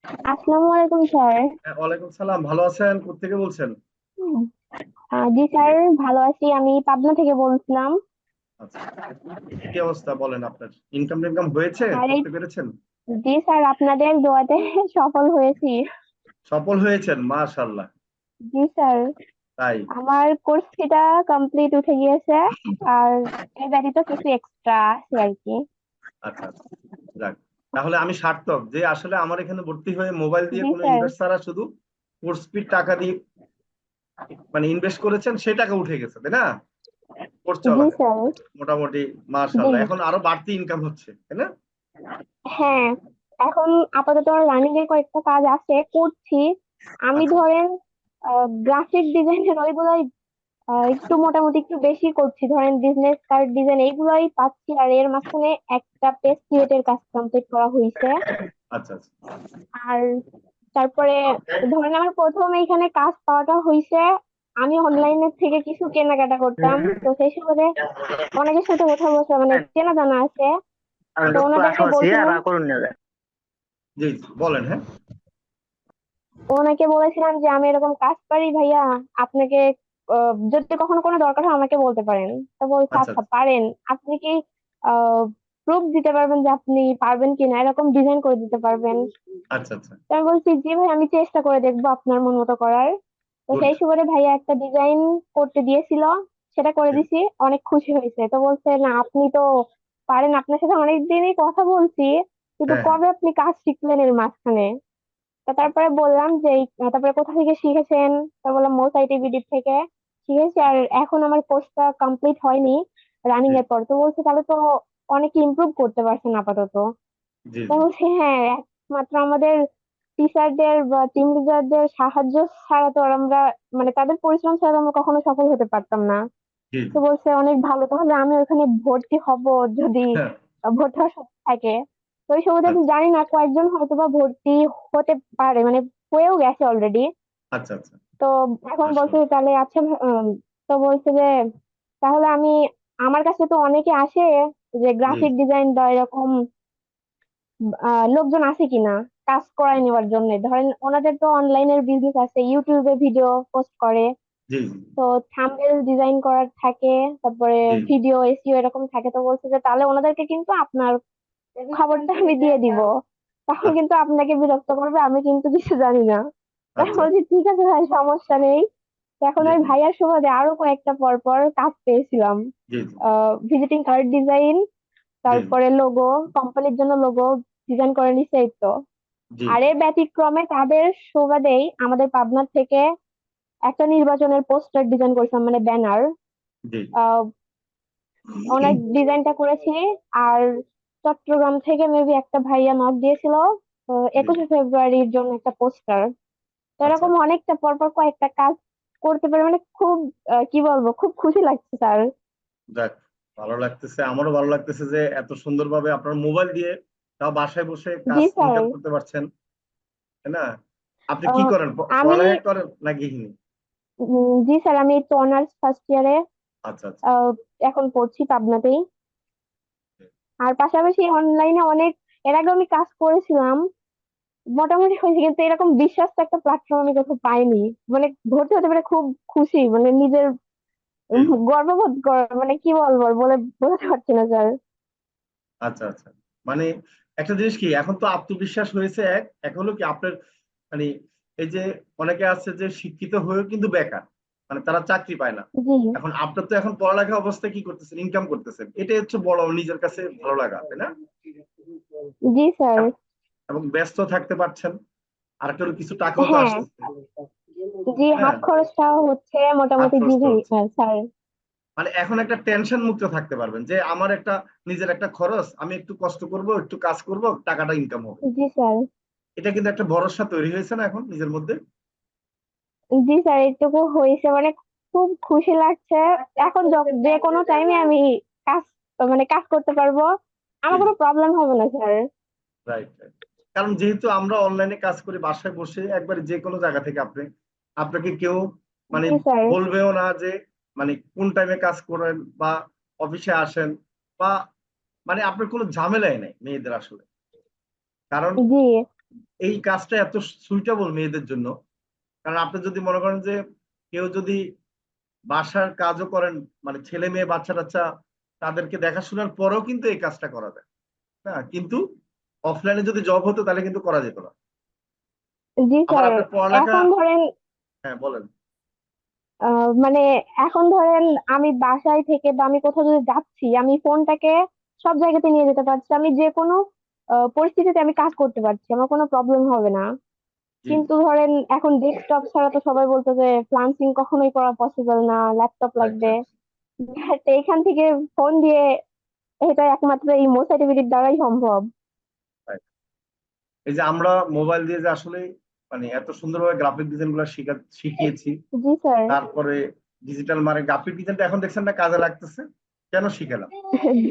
আসসালামু আলাইকুম স্যার। হ্যাঁ, ওয়ালাইকুম সালাম। ভালো আছেন? কোত্থেকে বলছেন? জি স্যার, ভালো আছি। আমি পাবনা থেকে বলছিলাম। আচ্ছা, কি অবস্থা বলেন? আপনার ইনকাম টিনকাম হয়েছে, আর এই করতে পেরেছেন? জি স্যার, আপনাদের দোয়াতে সফল হয়েছি। সফল হয়েছেন, মাশাআল্লাহ। জি স্যার, তাই? আমার কোর্স ফিটা কমপ্লিট উঠে গিয়েছে। আর এই ব্যতীত কিছু এক্সট্রা আছে আর কি। আচ্ছা আচ্ছা, যাক। তাহলে আমি সার্থক যে আসলে আমার এখানে ভর্তি হয়ে মোবাইল দিয়ে জি কোনো স্যার। ইনভেস্ট ছাড়া শুধু কোর্স ফি টাকা দিয়ে মানে ইনভেস্ট করেছেন, সে টাকা উঠে গেছে, তাই না? কোর্স জি চলাকালীন স্যার। মোটামুটি জি। মাশাআল্লাহ, এখন আরো বাড়তি ইনকাম হচ্ছে, তাই না? হ্যাঁ, এখন আপাতত রানিং এর কয়েকটা কাজ আছে, করছি। আমি আচ্ছা ধরেন গ্রাফিক ডিজাইনের ওইগুলাই একটু মোটামুটি একটু বেশি করছি, ধরেন বিজনেস কার্ড ডিজাইন এইগুলাই পাচ্ছি। আর এর মাঝখানে একটা পেজ ক্রিয়েটের কাজ কমপ্লিট করা হয়েছে। আচ্ছা আচ্ছা। আর তারপরে ধরেন আমার প্রথম এখানে কাজ পাওয়াটা হয়েছে, আমি অনলাইনে থেকে কিছু কেনাকাটা করতাম। তো সেই সময় অনেকের সাথে কথা বলছে, মানে চেনা জানা আছে। তো ওনাদেরকে বলছিলাম, জি জি, বলেন। হ্যাঁ। ওনাকে বলেছিলাম যে আমি এরকম কাজ পারি ভাইয়া, আপনাকে যদি কখনো কোনো দরকার হয় আমাকে বলতে পারেন। তো বলছে আচ্ছা আচ্ছা পারেন। আপনি কি প্রুফ দিতে পারবেন যে আপনি পারবেন কিনা, এরকম ডিজাইন করে দিতে পারবেন? আচ্ছা আচ্ছা। তো আমি বলছি জি ভাই, আমি চেষ্টা করে দেখবো আপনার মন মতো করার। তো গুড। সেই সুবাদে ভাইয়া একটা ডিজাইন করতে দিয়েছিল, সেটা করে দিছি। অনেক খুশি হয়েছে। তো বলছে না আপনি তো পারেন, আপনার সাথে অনেক দিনই কথা বলছি, কিন্তু হ্যাঁ হ্যাঁ। কবে আপনি কাজ শিখলেন এর মাঝখানে? তো তারপরে বললাম যে তারপরে কোথা থেকে শিখেছেন? তো বললাম মোস আইটিবিডি থেকে শিখেছি। আর এখন আমার কোর্সটা কমপ্লিট হয়নি, রানিং জি এর পর। তো বলছে তাহলে তো অনেক ইমপ্রুভ করতে পারছেন আপাতত। জি তো জি। বলছি হ্যাঁ, একমাত্র আমাদের টিচারদের বা টিম লিডারদের সাহায্য ছাড়া তো আর আমরা, মানে তাদের পরিশ্রম ছাড়া আমরা কখনো সফল হতে পারতাম না। জি তো জি। বলছে অনেক ভালো, তাহলে আমি ওখানে ভর্তি হব যদি হ্যাঁ। ভর্তি হওয়ার সুযোগ থাকে। তো ওই সময় আমি আচ্ছা জানি না, কয়েকজন হয়তো বা ভর্তি হতে পারে, মানে হয়েও গেছে অলরেডি। আচ্ছা। আচ্ছা। তো এখন বলছে মাশাআল্লাহ। যে তাহলে আচ্ছা তো বলছে যে তাহলে আমি, আমার কাছে তো অনেকে আসে যে জি গ্রাফিক ডিজাইন বা এরকম লোকজন আছে কিনা কাজ করায় নেওয়ার জন্য। ধরেন ওনাদের তো অনলাইনের বিজনেস আছে, ইউটিউবে ভিডিও পোস্ট করে। জি তো থাম্বনেল ডিজাইন করার থাকে, তারপরে জি। ভিডিও এসইও এরকম থাকে। তো বলছে যে তাহলে ওনাদেরকে কিন্তু আপনার খবরটা আমি দিয়ে দিব, তখন আচ্ছা কিন্তু আপনাকে বিরক্ত করবে, আমি কিন্তু কিছু জানি না। তাই আচ্ছা। বলছি ঠিক আছে ভাই, সমস্যা নেই। তো এখন জি ওই জি ভাইয়ার সুবাদে আরো কয়েকটা পর পর কাজ পেয়েছিলাম। জি জি ভিজিটিং কার্ড ডিজাইন, জি তারপরে লোগো, কোম্পানির জন্য লোগো ডিজাইন করে নিছে এই তো। জি আর জি এর ব্যতিক্রমে তাদের সুবাদেই আমাদের পাবনা থেকে একটা নির্বাচনের পোস্টার ডিজাইন করেছিলাম, মানে ব্যানার। জি। অনেক ডিজাইনটা করেছি। আর চট্টগ্রাম থেকে মেবি একটা ভাইয়া নক দিয়েছিল, তো জি। 21শে ফেব্রুয়ারির জন্য একটা পোস্টার। তো আচ্ছা এরকম অনেকটা পরপর কয়েকটা কাজ করতে পারে, মানে খুব কি বলবো, খুব খুশি লাগছে স্যার। যাক, ভালো লাগতেছে, আমারও ভালো লাগতেছে যে এত সুন্দরভাবে আপনার মোবাইল দিয়ে তাও বাসায় বসে জি কাজ স্যার। ইনকাম করতে পারছেন, তাই না? আপনি কি আহ, করেন? আমি পড়ালেখা করেন না গৃহিণী? জি স্যার, আমি তো অনার্স ফার্স্ট ইয়ারে আচ্ছা আচ্ছা। এখন পড়ছি পাবনাতেই। আর পাশাপাশি অনলাইনে অনেক, এর আগে আমি কাজ করেছিলাম, মোটামুটি হয়েছে। কিন্তু এরকম বিশ্বাস একটা প্ল্যাটফর্ম আমি কোথাও পাইনি। মানে ভর্তি হতে পারে খুব খুশি, মানে নিজের জি জি। গর্ববোধ কর, মানে কি বলবো আর বলে বোঝাতে পারছি না স্যার। আচ্ছা আচ্ছা। মানে একটা জিনিস কি, এখন তো আত্মবিশ্বাস হয়েছে এক এক হলো কি আপনার, মানে এই যে অনেকে আছে যে শিক্ষিত হয়েও কিন্তু বেকার, মানে তারা চাকরি পায় না। জি। এখন আপনার তো এখন পড়ালেখা অবস্থায় কি করতেছেন, ইনকাম করতেছেন, এটাই হচ্ছে বড় নিজের কাছে ভালো লাগা, তাই না? জি স্যার। এবং ব্যস্ত থাকতে পারছেন, আর একটা হলো কিছু টাকাও তো হ্যাঁ। আসতেছে। জি, হাত হ্যাঁ। খরচটাও হচ্ছে হাত মোটামুটি। জি খরচটা ভাই, হচ্ছে, স্যার। মানে এখন একটা টেনশন মুক্ত থাকতে পারবেন যে আমার একটা নিজের একটা খরচ, আমি একটু কষ্ট করব, একটু কাজ করব, টাকাটা ইনকাম হবে। জি স্যার। এটা কিন্তু একটা ভরসা তৈরি হয়েছে না এখন নিজের মধ্যে? জি স্যার, এইটুকু হয়েছে, মানে খুব খুশি লাগছে। এখন যে কোনো টাইমে আমি কাজ, মানে কাজ করতে পারবো, আমার কোনো প্রবলেম হবে না স্যার। Right right. কারণ যেহেতু আমরা অনলাইনে কাজ করি বাসায় বসে, একবারে যে কোনো জায়গা থেকে আপনাকে কেউ মানে জি স্যার। বলবেও না যে মানে কোন টাইমে কাজ করেন বা অফিসে আসেন, বা মানে আপনার কোনো ঝামেলাই নেই মেয়েদের আসলে। কারণ জি এই কাজটা এত সুইটেবল মেয়েদের জন্য। কারণ আপনি যদি মনে করেন যে কেউ যদি বাসার কাজও করেন, মানে ছেলে মেয়ে বাচ্চা টাচ্চা তাদেরকে দেখাশোনার পরেও কিন্তু এই কাজটা করা যায়। হ্যাঁ, কিন্তু অফলাইনে যদি জব হতো তাহলে কিন্তু করা যেত না। জি আবার স্যার। আপনার পড়ালেখা। এখন ধরেন হ্যাঁ, বলেন। মানে এখন ধরেন আমি বাসায় থেকে বা আমি কোথাও যদি যাচ্ছি, আমি ফোনটাকে সব জায়গাতে নিয়ে যেতে পারছি, আমি যে কোনো পরিস্থিতিতে আমি কাজ করতে পারছি, আমার কোনো প্রবলেম হবে না। জি, কিন্তু ধরেন এখন ডেস্কটপ ছাড়া তো সবাই বলতো যে ফ্রিল্যান্সিং কখনোই করা পসিবল না, ল্যাপটপ রাইট লাগবে। রাইট। But এইখান থেকে ফোন দিয়ে এটা একমাত্র এই ইমো সার্টিফিকেট দ্বারাই সম্ভব। এই যে আমরা মোবাইল দিয়ে যে আসলে মানে এত সুন্দরভাবে গ্রাফিক ডিজাইন গুলো শিখিয়েছি, জি স্যার। তারপরে ডিজিটাল মানে গ্রাফিক ডিজাইনটা এখন দেখছেন না কাজে লাগতেছে, কেন শিখালাম?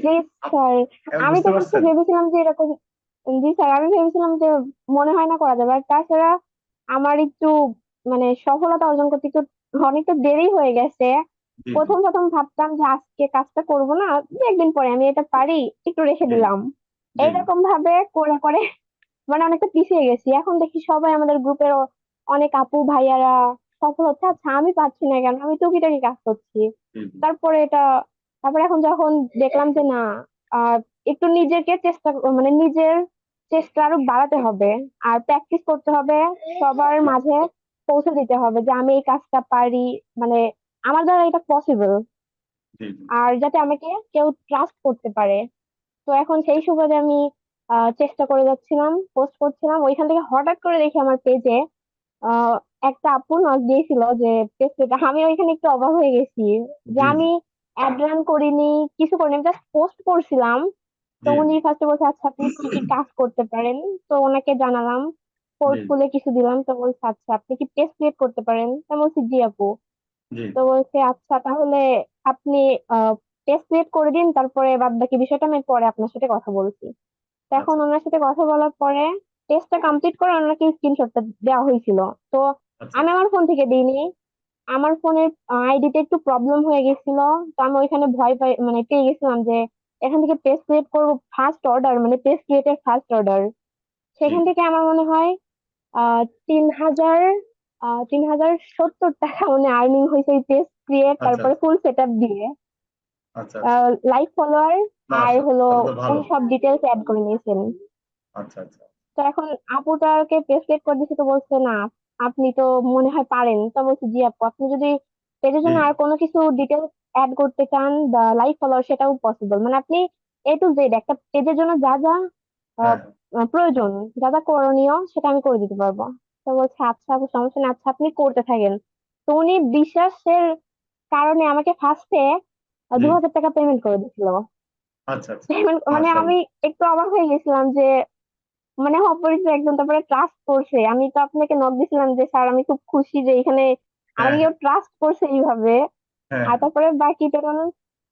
জি স্যার। এখন আমি তো বুঝতে ফার্স্টে পারছেন? ভেবেছিলাম যে এরকম, জি স্যার আমি ভেবেছিলাম যে মনে হয় না করা যাবে। আর তাছাড়া আমার একটু মানে সফলতা অর্জন করতে একটু অনেকটা দেরি হয়ে গেছে। জি জি প্রথম প্রথম ভাবতাম যে আজকে কাজটা করব না, দু একদিন পরে আমি এটা পারি, একটু রেখে জি দিলাম। জি জি এইরকম ভাবে করে করে মানে অনেকটা পিছিয়ে গেছি। এখন দেখি সবাই আমাদের গ্রুপের অনেক আপু ভাইয়ারা সফল হচ্ছে। আচ্ছা আমি পাচ্ছি না কেন, আমি টুকিটাকি কাজ করছি। জি জি তারপরে এটা, তারপরে এখন যখন দেখলাম যে না, আহ একটু নিজেকে চেষ্টা মানে নিজের চেষ্টা আরো বাড়াতে হবে, আর প্র্যাকটিস করতে হবে, সবার মাঝে পৌঁছে দিতে হবে যে আমি এই কাজটা পারি, মানে আমার দ্বারা এটা পসিবল। জি জি। আর যাতে আমাকে কেউ ট্রাস্ট করতে পারে। তো এখন সেই সুবাদে আমি চেষ্টা করে যাচ্ছিলাম, পোস্ট করছিলাম, ওইখান থেকে হঠাৎ করে দেখি আমার পেজে আহ একটা আপু নক দিয়েছিল যে পেজটা, আমি ওইখানে একটু অবাক হয়ে গেছি যে জি জি আমি অ্যাড রান করিনি, কিছু করিনি, জাস্ট পোস্ট করছিলাম। তো জি উনি ফার্স্টে বলছে আচ্ছা আপনি কি কি কাজ করতে পারেন। তো ওনাকে জানালাম, জি পোর্টফোলিও কিছু দিলাম। তো বলছে আচ্ছা আপনি কি পেজ ক্রিয়েট করতে পারেন। তো আমি বলছি জি আপু। জি। তো বলছে আচ্ছা তাহলে আপনি পেজ ক্রিয়েট করে দিন, তারপরে বাদ বাকি বিষয়টা আমি পরে আপনার সাথে কথা বলছি। তো এখন আচ্ছা ওনার সাথে কথা বলার পরে টেস্টটা কমপ্লিট করে ওনাকে স্ক্রিনশটটা দেওয়া হয়েছিল। তো আচ্ছা আমি আচ্ছা। আমার ফোন থেকে দিইনি, আমার ফোনের আইডিতে একটু প্রবলেম হয়ে গেছিল। তো আমি ওইখানে ভয় পাই মানে পেয়ে গেছিলাম যে এখান থেকে পেজ ক্রিয়েট করবো ফার্স্ট অর্ডার, মানে পেজ ক্রিয়েটের ফার্স্ট অর্ডার, জি সেখান থেকে আমার মনে হয় 3,000 3,070 টাকা মানে আর্নিং হয়েছে এই পেজ ক্রিয়েট আচ্ছা তারপরে আচ্ছা ফুল সেট আপ দিয়ে। আচ্ছা আচ্ছা। লাইভ ফলোয়ার আর মাশাআল্লাহ, হলো তাহলে তো ভালো। উনি সব ডিটেলস অ্যাড করে নিয়েছেন। আচ্ছা আচ্ছা। তো এখন আপুটাকে পেস্ট করে দিচ্ছে, তো বলছে না আপনি তো মনে হয় পারেন। তো বলছি জি আপু, আপনি যদি পেজের জি জন্য আর কোনো কিছু ডিটেলস অ্যাড করতে চান বা লাইভ ফলোয়ার, সেটাও পসিবল। মানে আপনি এ টু জেড একটা পেজের জন্য যা যা আহ, হ্যাঁ হ্যাঁ। প্রয়োজন, যা যা করণীয় সেটা আমি করে দিতে পারবো। তো বলছে আচ্ছা আপু সমস্যা নেই, আচ্ছা আপনি করতে থাকেন। তো উনি বিশ্বাসের কারণে আমাকে ফার্স্টে জি। 2,000 টাকা পেমেন্ট করে দিছিল। আচ্ছা আচ্ছা। পেমেন্ট মানে আমি মাশাআল্লাহ। একটু অবাক হয়ে গেছিলাম যে মানে অপরিচিত একজন তারপরে ট্রাস্ট করছে। আমি তো আপনাকে নক দিছিলাম যে স্যার আমি খুব খুশি যে এখানে হ্যাঁ আমাকে হ্যাঁ কেউ ট্রাস্ট করছে এইভাবে। হ্যাঁ আর হ্যাঁ। তারপরে বাকি টোটাল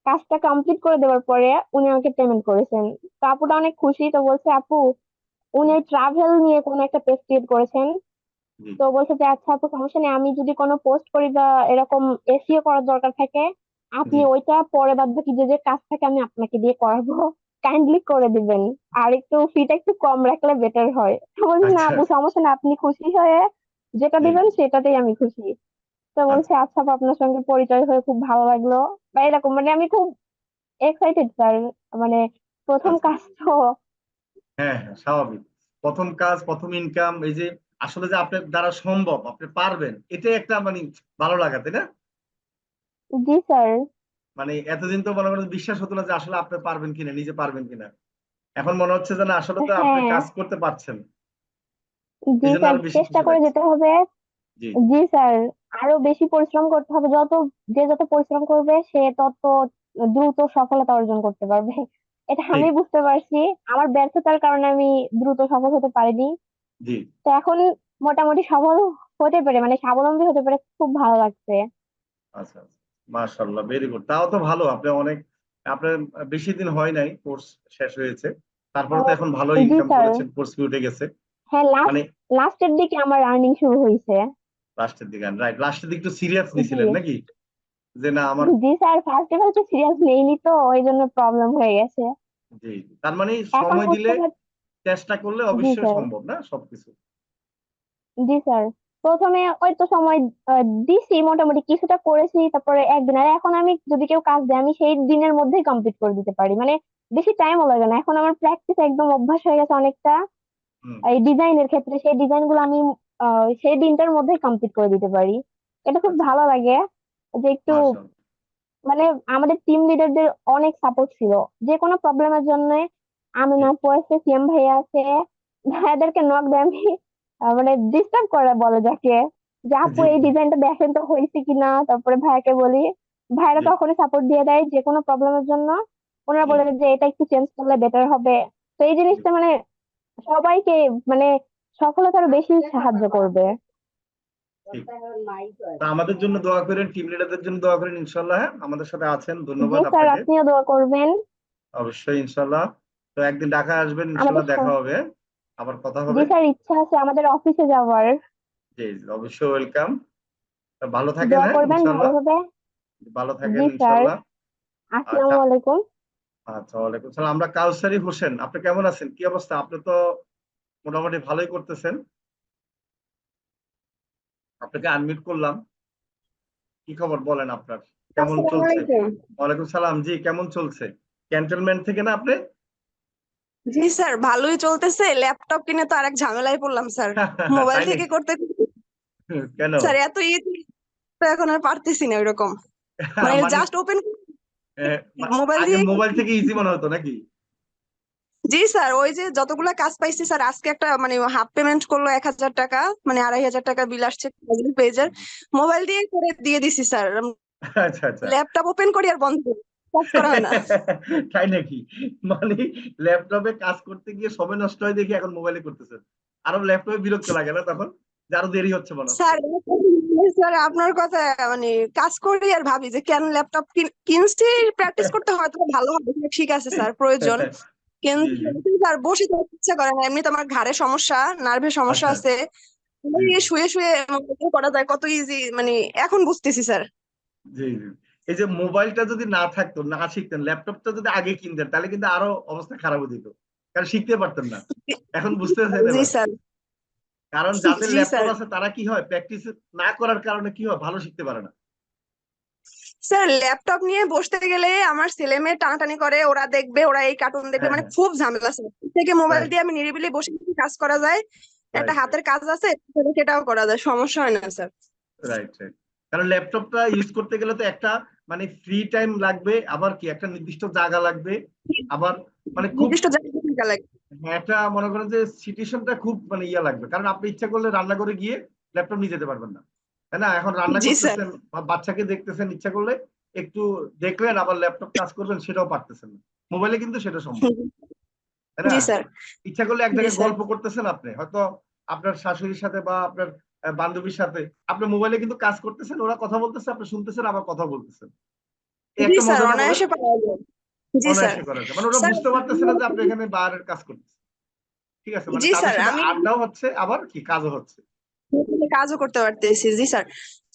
কাজটা কমপ্লিট করে দেওয়ার পরে উনি আমাকে পেমেন্ট করেছেন। তো আপুটা অনেক খুশি। তো বলছে আপু জি উনি ট্রাভেল নিয়ে কোনো একটা পেজ ক্রিয়েট করেছেন। জি তো বলছে যে আচ্ছা আপু সমস্যা নেই, আমি যদি কোনো পোস্ট করি বা এরকম এসইও করার দরকার থাকে, জি। আপনি ওইটা পরে বাদ বাকি যে যে কাজ থাকে আমি আপনাকে দিয়ে করাবো, কাইন্ডলি করে দিবেন। আর একটু ফিটা একটু কম রাখলে বেটার হয়। তো বলছি না আচ্ছা আপু আচ্ছা। সমস্যা না, আপনি খুশি হয়ে যেটা জি দিবেন জি। সেটাতেই আমি খুশি। তো আচ্ছা। বলছে আচ্ছা আপু আপনার সঙ্গে পরিচয় হয়ে খুব ভালো লাগলো বা এরকম, মানে আমি খুব এক্সাইটেড স্যার, মানে প্রথম আচ্ছা। কাজ তো। হ্যাঁ হ্যাঁ, স্বাভাবিক। প্রথম কাজ, প্রথম ইনকাম, এই যে আসলে যে আপনার দ্বারা সম্ভব, আপনি পারবেন, এটাই একটা মানে ভালো লাগা, তাই না? জি স্যার। মানে এতদিন তো মনে করেন বিশ্বাস হতো না যে আসলে আপনি পারবেন কিনা, নিজে পারবেন কিনা। এখন মনে হচ্ছে যে না, আসলে তো আপনি হ্যাঁ। কাজ করতে পারছেন। জি এই জন্য স্যার আরো বেশি চেষ্টা খুশি করে লাগছে। যেতে হবে। জি জি স্যার। আরো বেশি পরিশ্রম করতে হবে, যে যত পরিশ্রম করবে সে তত দ্রুত সফলতা অর্জন করতে পারবে। এটা ঠিক। আমি বুঝতে পারছি। আমার ব্যর্থতার কারণে আমি দ্রুত সফল হতে পারিনি। জি। তো এখন মোটামুটি সফল হতে পেরে মানে স্বাবলম্বী হতে পেরে খুব ভালো লাগছে। আচ্ছা আচ্ছা। মাশাআল্লাহ, ভেরি গুড। তাও তো ভালো, আপনি অনেক, আপনার বেশি দিন হয় নাই কোর্স শেষ হয়েছে, তারপরে তো এখন ভালো জি ইনকাম স্যার। করেছেন, কোর্স ফি উঠে গেছে। হ্যাঁ মানে লাস্টের দিকে আমার আর্নিং শুরু হয়েছে। লাস্টের দিকে, রাইট, লাস্টের দিকে একটু সিরিয়াস জি। নিছিলেন নাকি, যে না আমার। জি স্যার ফার্স্ট এবার সিরিয়াস নেইনি তো ওই জন্য প্রবলেম হয়ে গেছে। জি। তার মানে এখন সময় দিলে বুঝতে পারছি। চেষ্টা করলে জি অবশ্যই স্যার। সম্ভব না সবকিছু। জি স্যার। প্রথমে ওই তো সময় দিছি, মোটামুটি কিছুটা করেছি, তারপরে একদিন। আর এখন আমি যদি কেউ কাজ দেয় আমি সেই দিনের মধ্যেই কমপ্লিট করে দিতে পারি, মানে বেশি টাইমও লাগে না। এখন আমার প্র্যাকটিস একদম অভ্যাস হয়ে গেছে অনেকটা। হুম। এই ডিজাইনের ক্ষেত্রে সেই ডিজাইন গুলো আমি সেই দিনটার মধ্যেই কমপ্লিট করে দিতে পারি। এটা খুব আচ্ছা। ভালো লাগে যে একটু, মাশাআল্লাহ। মানে আমাদের টিম লিডারদের অনেক সাপোর্ট ছিল। যে কোনো প্রবলেমের জন্য জি। আমিনা আপু আছে, সিএম ভাইয়া আছে, ভাইয়াদেরকে নক দেয় আমি, মানে ডিস্টার্ব করে বলে যাকে, যে আপু জি। এই জি। ডিজাইনটা দেখেন তো হয়েছে কিনা। তারপরে ভাইয়াকে বলি, ভাইয়ারা জি। তখনই সাপোর্ট দিয়ে দেয় যে কোনো প্রবলেমের জন্য। ওনারা জি। বলে যে এটা একটু চেঞ্জ করলে বেটার হবে। তো এই জি। জিনিসটা মানে সবাইকে, মানে সফলতার বেশি সাহায্য করবে। ঠিক। তা আমাদের জন্য দোয়া করেন, টিম লিডারদের জন্য দোয়া করেন ইনশাল্লাহ। হ্যাঁ, আমাদের সাথে আছেন, জি ধন্যবাদ স্যার, আপনাকে। আপনিও দোয়া করবেন। অবশ্যই ইনশাল্লাহ। তো একদিন ঢাকা আসবেন, আমাদের ইনশাল্লাহ দেখা হবে, আবার কথা জি হবে। স্যার, ইচ্ছা আছে আমাদের অফিসে যাওয়ার। জি জি, অবশ্যই ওয়েলকাম। ভালো থাকেন, দোয়া হ্যাঁ করবেন ইনশাল্লাহ। ভালোভাবে। ভালো থাকেন জি স্যার। ইনশাল্লাহ। আচ্ছা। আসসালামু আলাইকুম। আচ্ছা, ওয়ালাইকুম সালাম। আমরা কাউসারি হোসেন, আপনি কেমন আছেন, কি অবস্থা? আপনি তো মোটামুটি ভালোই করতেছেন। আপনাকে আনমিউট করলাম। কি খবর বলেন আপনার, কেমন আসসালামু চলছে? আলাইকুম। ওয়ালাইকুম সালাম। জি, কেমন চলছে? ক্যান্টনমেন্ট থেকে না আপনি? জি স্যার, ভালোই চলতেছে। ল্যাপটপ কিনে তো আরেক ঝামেলায় পড়লাম স্যার। মোবাইল তাই থেকে নাকি? করতে কেন? স্যার এত ইজি তো এখন আর পারতেছি না ওইরকম। মানে মানে জাস্ট ওপেন মোবাইল আগে দিয়ে। মোবাইল থেকে ইজি মনে হতো নাকি? জি স্যার, ওই যে যতগুলা কাজ পাইছি স্যার, আজকে একটা মানে হাফ পেমেন্ট করলো 1,000 টাকা, মানে 2,500 টাকা বিল আসছে পেজের। মোবাইল দিয়ে করে দিয়ে দিছি স্যার। আচ্ছা আচ্ছা। ল্যাপটপ ওপেন করি আর বন্ধ করি, কাজ করা হয় না। তাই নাকি? মানে ল্যাপটপে কাজ করতে গিয়ে সময় নষ্ট হয় দেখি এখন মোবাইলে করতেছেন। আরো ল্যাপটপে বিরক্ত লাগে না তখন, যে আরো দেরি হচ্ছে মনে হচ্ছে? স্যার স্যার আপনার কথা, মানে কাজ করি আর ভাবি যে কেন ল্যাপটপ কিনছি, প্র্যাকটিস করতে হয়তো ভালো হবে, ঠিক আছে স্যার প্রয়োজন, জি কিন্তু জি। স্যার বসে থাকতে ইচ্ছা করে না। এমনি তো আমার ঘাড়ে সমস্যা, নার্ভের সমস্যা আচ্ছা। আছে। জি এই জি। শুয়ে শুয়ে করা যায় কত ইজি, মানে এখন বুঝতেছি স্যার। জি জি। এই যে মোবাইলটা যদি না থাকতো, না শিখতেন, ল্যাপটপটা যদি আগে কিনতেন, তাহলে কিন্তু আরো অবস্থা খারাপ হতো, কারণ শিখতে পারতেন না। এখন বুঝতেছেন জি এবার? স্যার। কারণ যাদের জি ল্যাপটপ স্যার। আছে তারা কি হয়, প্র্যাকটিস না করার কারণে কি হয়, ভালো শিখতে পারে না। স্যার ল্যাপটপ নিয়ে বসতে গেলে আমার ছেলে মেয়ে টানাটানি করে, ওরা দেখবে, ওরা এই কার্টুন দেখবে, হ্যাঁ মানে হ্যাঁ। খুব ঝামেলা স্যার। থেকে মোবাইল রাইট দিয়ে আমি নিরিবিলি বসে বসে কাজ করা যায়, একটা রাইট হাতের কাজ আছে, সেটাও করা যায়, সমস্যা হয় না স্যার। Right right. কারণ ল্যাপটপটা ইউজ করতে গেলে তো একটা মানে ফ্রি টাইম লাগবে, আবার কি একটা নির্দিষ্ট জায়গা লাগবে, আবার মানে খুব নির্দিষ্ট জায়গায় থাকা লাগে। একটা মনে করেন যে সিচুয়েশনটা খুব মানে ইয়া লাগবে, কারণ আপনি ইচ্ছা করলে রান্না করে গিয়ে ল্যাপটপ নিয়ে যেতে পারবেন না, তাই না? এখন রান্না জি স্যার। করতেছেন বা বাচ্চাকে দেখতেছেন, ইচ্ছা করলে একটু দেখলেন, আবার ল্যাপটপ কাজ করবেন, সেটাও পারতেছেন না। মোবাইলে কিন্তু সেটা সম্ভব, তাই না? জি স্যার। ইচ্ছা করলে এক জি জায়গায় স্যার। গল্প করতেছেন, আপনি হয়তো আপনার শাশুড়ির সাথে বা আপনার বান্ধবীর সাথে, আপনার মোবাইলে কিন্তু কাজ করতেছেন, ওরা কথা বলতেছে, আপনি শুনতেছেন, আবার কথা বলতেছেন। এই জি একটা স্যার, মজা না বলেন? অনায়াসে পাওয়া যায়। জি স্যার। অনায়াসে করা যায়, মানে ওরা স্যার বুঝতে পারতেছে না যে আপনি এখানে বাইরের কাজ করতেছেন। ঠিক আছে, মানে জি তাদের স্যার, সাথে আমি আড্ডাও হচ্ছে, আবার কি কাজও হচ্ছে। কাজও করতে পারতেছি। জি স্যার।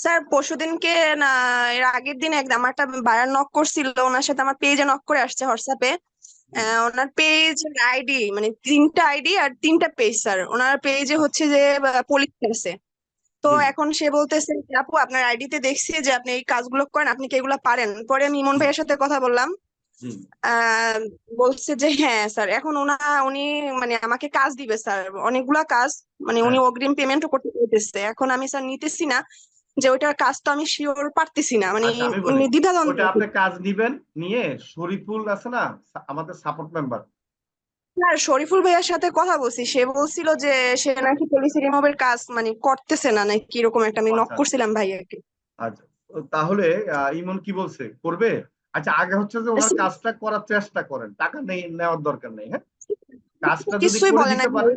স্যার পরশুদিনকে না, এর আগের দিন একদম আমার একটা বায়ার নক করছিল, ওনার সাথে আমার পেজে নক করে আসছে হোয়াটসঅ্যাপে। জি ওনার পেজ আইডি মানে 3টা আইডি আর 3টা পেজ স্যার। ওনার পেজে আচ্ছা। হচ্ছে যে পলিসি আছে। তো জি এখন সে বলতেছে যে, আপু আপনার আইডিতে দেখছি যে আপনি এই কাজগুলো করেন, আপনি কি এগুলো পারেন? পরে আমি ইমন জি ভাইয়ের সাথে কথা বললাম। জি। আহ বলছে যে হ্যাঁ স্যার, এখন উনি মানে আমাকে কাজ দিবে স্যার, অনেকগুলা কাজ, মানে উনি হ্যাঁ। অগ্রিম পেমেন্টও করতে চাইতেছে। এখন আমি স্যার নিতেছি না, যে ওইটার কাজ তো আমি শিওর পারতেছি না, মানে আচ্ছা, আমি বলি, দ্বিধাদ্বন্দ্ব ওটা আছি। আপনি কাজ নিবেন, নিয়ে শরীফুল আছে না, আমাদের সাপোর্ট মেম্বার। স্যার শরীফুল ভাইয়ার সাথে কথা বলছি, সে বলছিল যে সে নাকি পলিসি রিমুভের কাজ মানে করতেছে না নাকি এরকম একটা, আমি নক আচ্ছা আচ্ছা। করছিলাম ভাইয়াকে। আচ্ছা, তো তাহলে ইমন কি বলছে, করবে? আচ্ছা, আগে হচ্ছে যে ওনার কাজটা করার চেষ্টা করেন, টাকা নেই নেওয়ার দরকার নেই, হ্যাঁ। কাজটা যদি কিছুই করে বলে দিতে নাই পারে,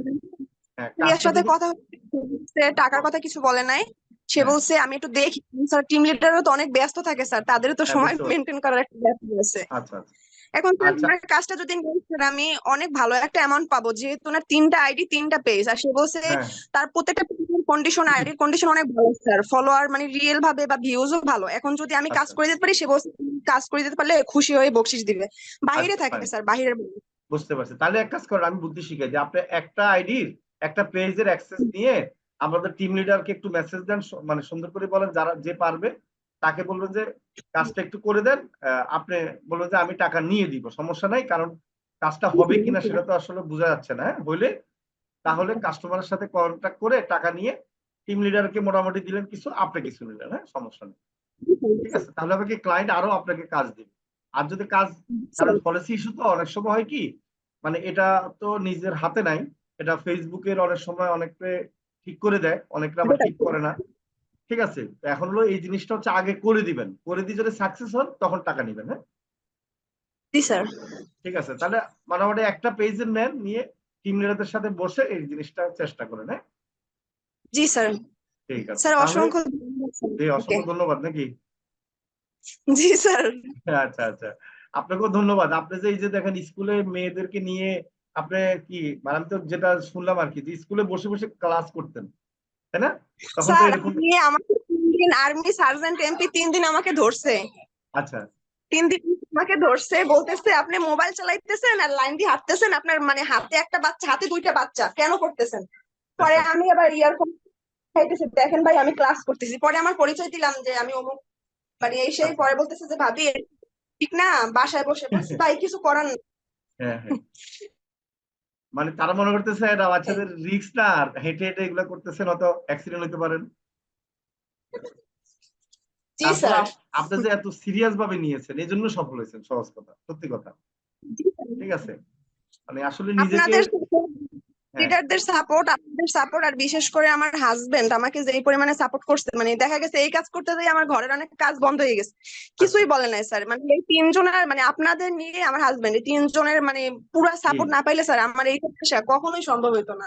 হ্যাঁ, ভাইয়ার কাজটা সাথে যদি, কথা হচ্ছে, টাকার কথা কিছু বলে নাই। সে হ্যাঁ বলছে আমি একটু দেখি। স্যার টিম লিডারও তো অনেক ব্যস্ত থাকে স্যার, তাদেরও তো হ্যাঁ, সময় বুঝতে পারছি। মেনটেন করার একটা ব্যাপার আছে। আচ্ছা আচ্ছা। এখন স্যার আচ্ছা। ওনার কাজটা যদি নেই স্যার, আমি অনেক ভালো একটা অ্যামাউন্ট পাবো, যেহেতু ওনার 3টা আইডি 3টা পেজ। আর সে বলছে হ্যাঁ তার প্রত্যেকটা কন্ডিশন, আইডির কন্ডিশন অনেক ভালো স্যার, ফলোয়ার মানে রিয়েল ভাবে বা ভিউজও ভালো। এখন যদি আমি কাজ আচ্ছা করে দিতে পারি, সে বলছে কাজ করে দিতে পারলে খুশি হয়ে বকশিস দিবে। বাহিরে আচ্ছা, থাকে ফাইন। স্যার, বাহিরের। বুঝতে পারছি। তাহলে এক কাজ করেন, আমি বুদ্ধি শিখাই যে আপনি একটা আইডির একটা পেজের অ্যাক্সেস নিয়ে আমাদের টিম লিডারকে একটু মেসেজ দেন, মানে সুন্দর করে বলেন, যারা যে পারবে তাকে বলবেন যে কাজটা একটু করে দেন। আপনি বলবেন যে আমি টাকা নিয়ে দিব, সমস্যা নাই, কারণ কাজটা হবে কিনা সেটা তো আসলে বোঝা যাচ্ছে না। হ্যাঁ, হইলে তাহলে কাস্টমারের সাথে কন্ট্যাক্ট করে টাকা নিয়ে টিম লিডারকে মোটামুটি দিলেন কিছু, আপনি কিছু নিলেন। হ্যাঁ, সমস্যা নেই। ঠিক আছে, তাহলে হবে কি ক্লায়েন্ট আরো আপনাকে কাজ দিবে। আর যদি কাজ, কারণ পলিসি ইস্যু তো অনেক সময় হয় কি, মানে এটা তো নিজের হাতে নাই, এটা ফেসবুকের অনেক সময় অনেকে ঠিক করে দেয়, অনেকে আবার ঠিক করে না। ঠিক আছে, তো এখন হলো এই জিনিসটা হচ্ছে আগে করে দিবেন, করে দিয়ে যদি সাকসেস হন তখন টাকা নিবেন। হ্যাঁ, জি স্যার। ঠিক আছে, তাহলে মোটামুটি একটা পেজের নেন, নিয়ে টিম লিডারদের সাথে বসে এই জিনিসটা চেষ্টা করেন। হ্যাঁ, জি স্যার। ঠিক আছে স্যার তাহলে। অসংখ্য ধন্যবাদ স্যার জি, আপনাকে। অসংখ্য ধন্যবাদ নাকি। জি স্যার। আচ্ছা আচ্ছা, আপনাকেও ধন্যবাদ। আপনি যে এই যে দেখেন স্কুলে মেয়েদেরকে নিয়ে আপনি কি, মানে আমি তো যেটা শুনলাম আর কি, যে স্কুলে বসে বসে ক্লাস করতেন, তাই না? তখন তো স্যার এরকম। আপনি আমাকে 3 দিন আর্মি সার্জেন্ট এমপি 3 দিন আমাকে ধরছে। আচ্ছা 3 দিন আমাকে ধরছে, বলতেছে আপনি মোবাইল চালাইতেছেন আর লাইন দিয়ে হাঁটতেছেন, আপনার মানে হাতে একটা বাচ্চা, হাতে 2টা বাচ্চা, কেন করতেছেন? পরে আচ্ছা আমি আবার ইয়ারফোন খাইতেছি, দেখেন ভাই আমি ক্লাস করতেছি। পরে আমার পরিচয় দিলাম যে আমি অমুক, মানে এই সেই। আচ্ছা। পরে বলতেছে যে ভাবি ঠিক না, বাসায় বসে বলছি ভাই কিছু করার নেই। হ্যাঁ হ্যাঁ, মানে তারা মনে করতেছে এটা বাচ্চাদের রিস্ক না, আর হেঁটে হেঁটে এগুলো করতেছেন, অত অ্যাক্সিডেন্ট হতে পারেন। জি তারপর স্যার। আপনি যে এত সিরিয়াস ভাবে নিয়েছেন, এই জন্য সফল হয়েছেন, সহজ কথা, সত্যি কথা। জি স্যার। ঠিক আছে, মানে আসলে নিজেকে। আপনাদের হ্যাঁ লিডারদের সাপোর্ট, আপনাদের সাপোর্ট, আর বিশেষ করে আমার হাজবেন্ড আমাকে যেই পরিমাণে সাপোর্ট করছে, মানে দেখা গেছে এই কাজ করতে গিয়ে আমার ঘরের অনেক কাজ বন্ধ হয়ে গেছে, আচ্ছা, কিছুই বলে নাই স্যার। মানে এই 3 জনের, মানে আপনাদের নিয়ে আমার হাজবেন্ড, এই 3 জনের মানে পুরো জি, সাপোর্ট না পাইলে স্যার আমার এই কাজটা কখনোই সম্ভব হতো না।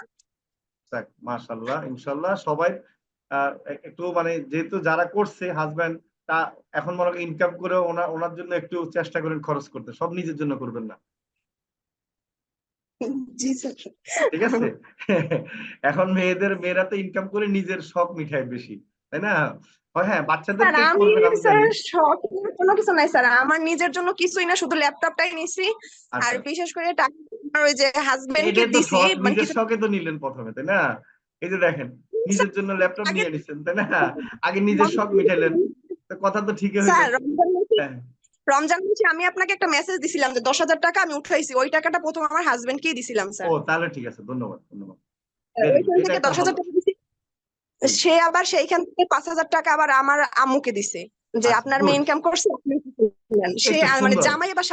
যাক মাশাআল্লাহ, ইনশাআল্লাহ সবাই একটু মানে যেহেতু যারা করছে হাজবেন্ড, তা এখন মনে করেন ইনকাম করে ওনার জন্য একটু চেষ্টা করেন খরচ করতে, সব নিজের জন্য করবেন না। জি স্যার। ঠিক আছে। এখন মেয়েরা তো ইনকাম করে নিজের শখ মিঠায় বেশি, তাই না? হ্যাঁ, স্যার বাচ্চাদেরকে আমি, করবেন আমি স্যার জানি। শখের কোনো কিছু নাই স্যার, আমার নিজের জন্য কিছুই না, শুধু ল্যাপটপটাই নিছি। আর আচ্ছা, বিশেষ করে টাকা আমার ওই যে হাজবেন্ড কে এটাই তো দিছি, শখ, মানে নিজের কিছু শখে তো নিলেন প্রথমে, তাই না? এই যে দেখেন, নিজের জন্য ল্যাপটপ আগে। নিয়ে নিচ্ছেন, তাই না? আগে নিজের শখ মিটাইলেন, তো কথা তো ঠিকই হইলো। স্যার রমজান মাসে, হ্যাঁ, রমজান মাসে আমি আপনাকে একটা মেসেজ দিছিলাম যে 10,000 টাকা আমি উঠাইছি, ওই টাকাটা প্রথম আমার হাজবেন্ডকেই দিছিলাম ও স্যার। তাহলে ঠিক আছে, ধন্যবাদ ধন্যবাদ, ভেরি গুড, ওইখান এটা থেকে একটা 10,000 ভালো। টাকা দিছি, জি, সে আবার সেইখান থেকে 5,000 টাকা আবার আমার আম্মুকে দিছে, যে আচ্ছা আপনার মেয়ে গুড, ইনকাম করছে আপনি কিছু দিলেন। সে এটা মানে সুন্দর, জামাই আবার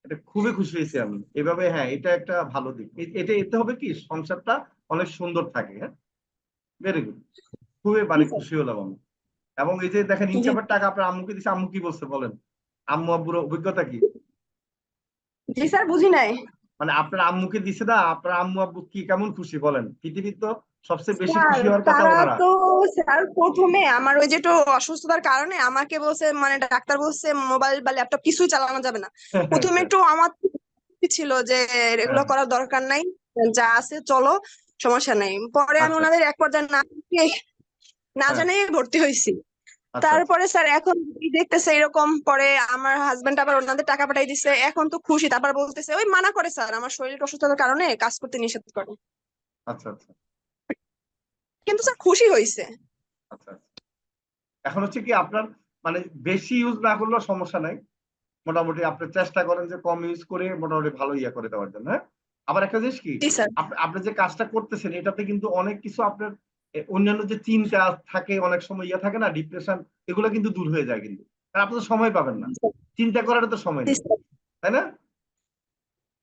এটা খুবই খুশি হয়েছি আমি এভাবে। হ্যাঁ, এটা একটা ভালো দিক, এটা এতে হবে কি সংসারটা অনেক সুন্দর থাকে। হ্যাঁ, ভেরি গুড, খুবই জি মানে স্যার। খুশি হলাম আমি। এবং এই যে দেখেন জি ইনকামের টাকা আপনার আম্মুকে দিচ্ছে, আম্মু কি বলছে বলেন? আম্মু আব্বুর অভিজ্ঞতা কি? জি স্যার, বুঝি নাই। মানে আপনার আম্মুকে দিছে না, আপনার আম্মু আব্বু কি কেমন খুশি বলেন? পৃথিবীর তো সবচেয়ে বেশি স্যার খুশি হওয়ার কথা তারা ওনারা। তো, স্যার প্রথমে আমার ওই যে একটু অসুস্থতার কারণে আমাকে বলছে, মানে ডাক্তার বলছে মোবাইল বা ল্যাপটপ কিছুই চালানো যাবে না। প্রথমে আচ্ছা, একটু আমার ছিল যে এগুলো হ্যাঁ, করার দরকার নাই, যা আছে চলো, সমস্যা নেই। পরে আমি আচ্ছা, ওনাদের এক পর্যায়ে না হ্যাঁ, জানিয়ে ভর্তি হয়েছি। আচ্ছা, আচ্ছা, তারপরে স্যার এখন দেখতেছে এরকম, পরে আমার হাজবেন্ড আবার ওনাদের টাকা পাঠাই দিছে, এখন তো খুশি। তারপর বলতেছে ওই মানা করে স্যার, আমার শরীর অসুস্থতার কারণে কাজ করতে নিষেধ করে, আচ্ছা, আচ্ছা, কিন্তু স্যার খুশি হয়েছে। আচ্ছা, আচ্ছা। এখন হচ্ছে কি আপনার, মানে বেশি ইউজ না করলেও সমস্যা নাই, মোটামুটি আপনি চেষ্টা করেন যে কম ইউজ করে মোটামুটি ভালো ইয়ে করে দেওয়ার জন্য। হ্যাঁ, আবার একটা জিনিস কি, জি স্যার। আপনি যে কাজটা করতেছেন এটাতে কিন্তু অনেক কিছু আপনার অন্যান্য যে চিন্তা থাকে, অনেক সময় ইয়ে থাকে না, ডিপ্রেশন, এগুলো কিন্তু দূর হয়ে যায় কিন্তু, আর আপনি তো সময় পাবেন না, চিন্তা করার তো সময় জি নেই, স্যার। তাই না?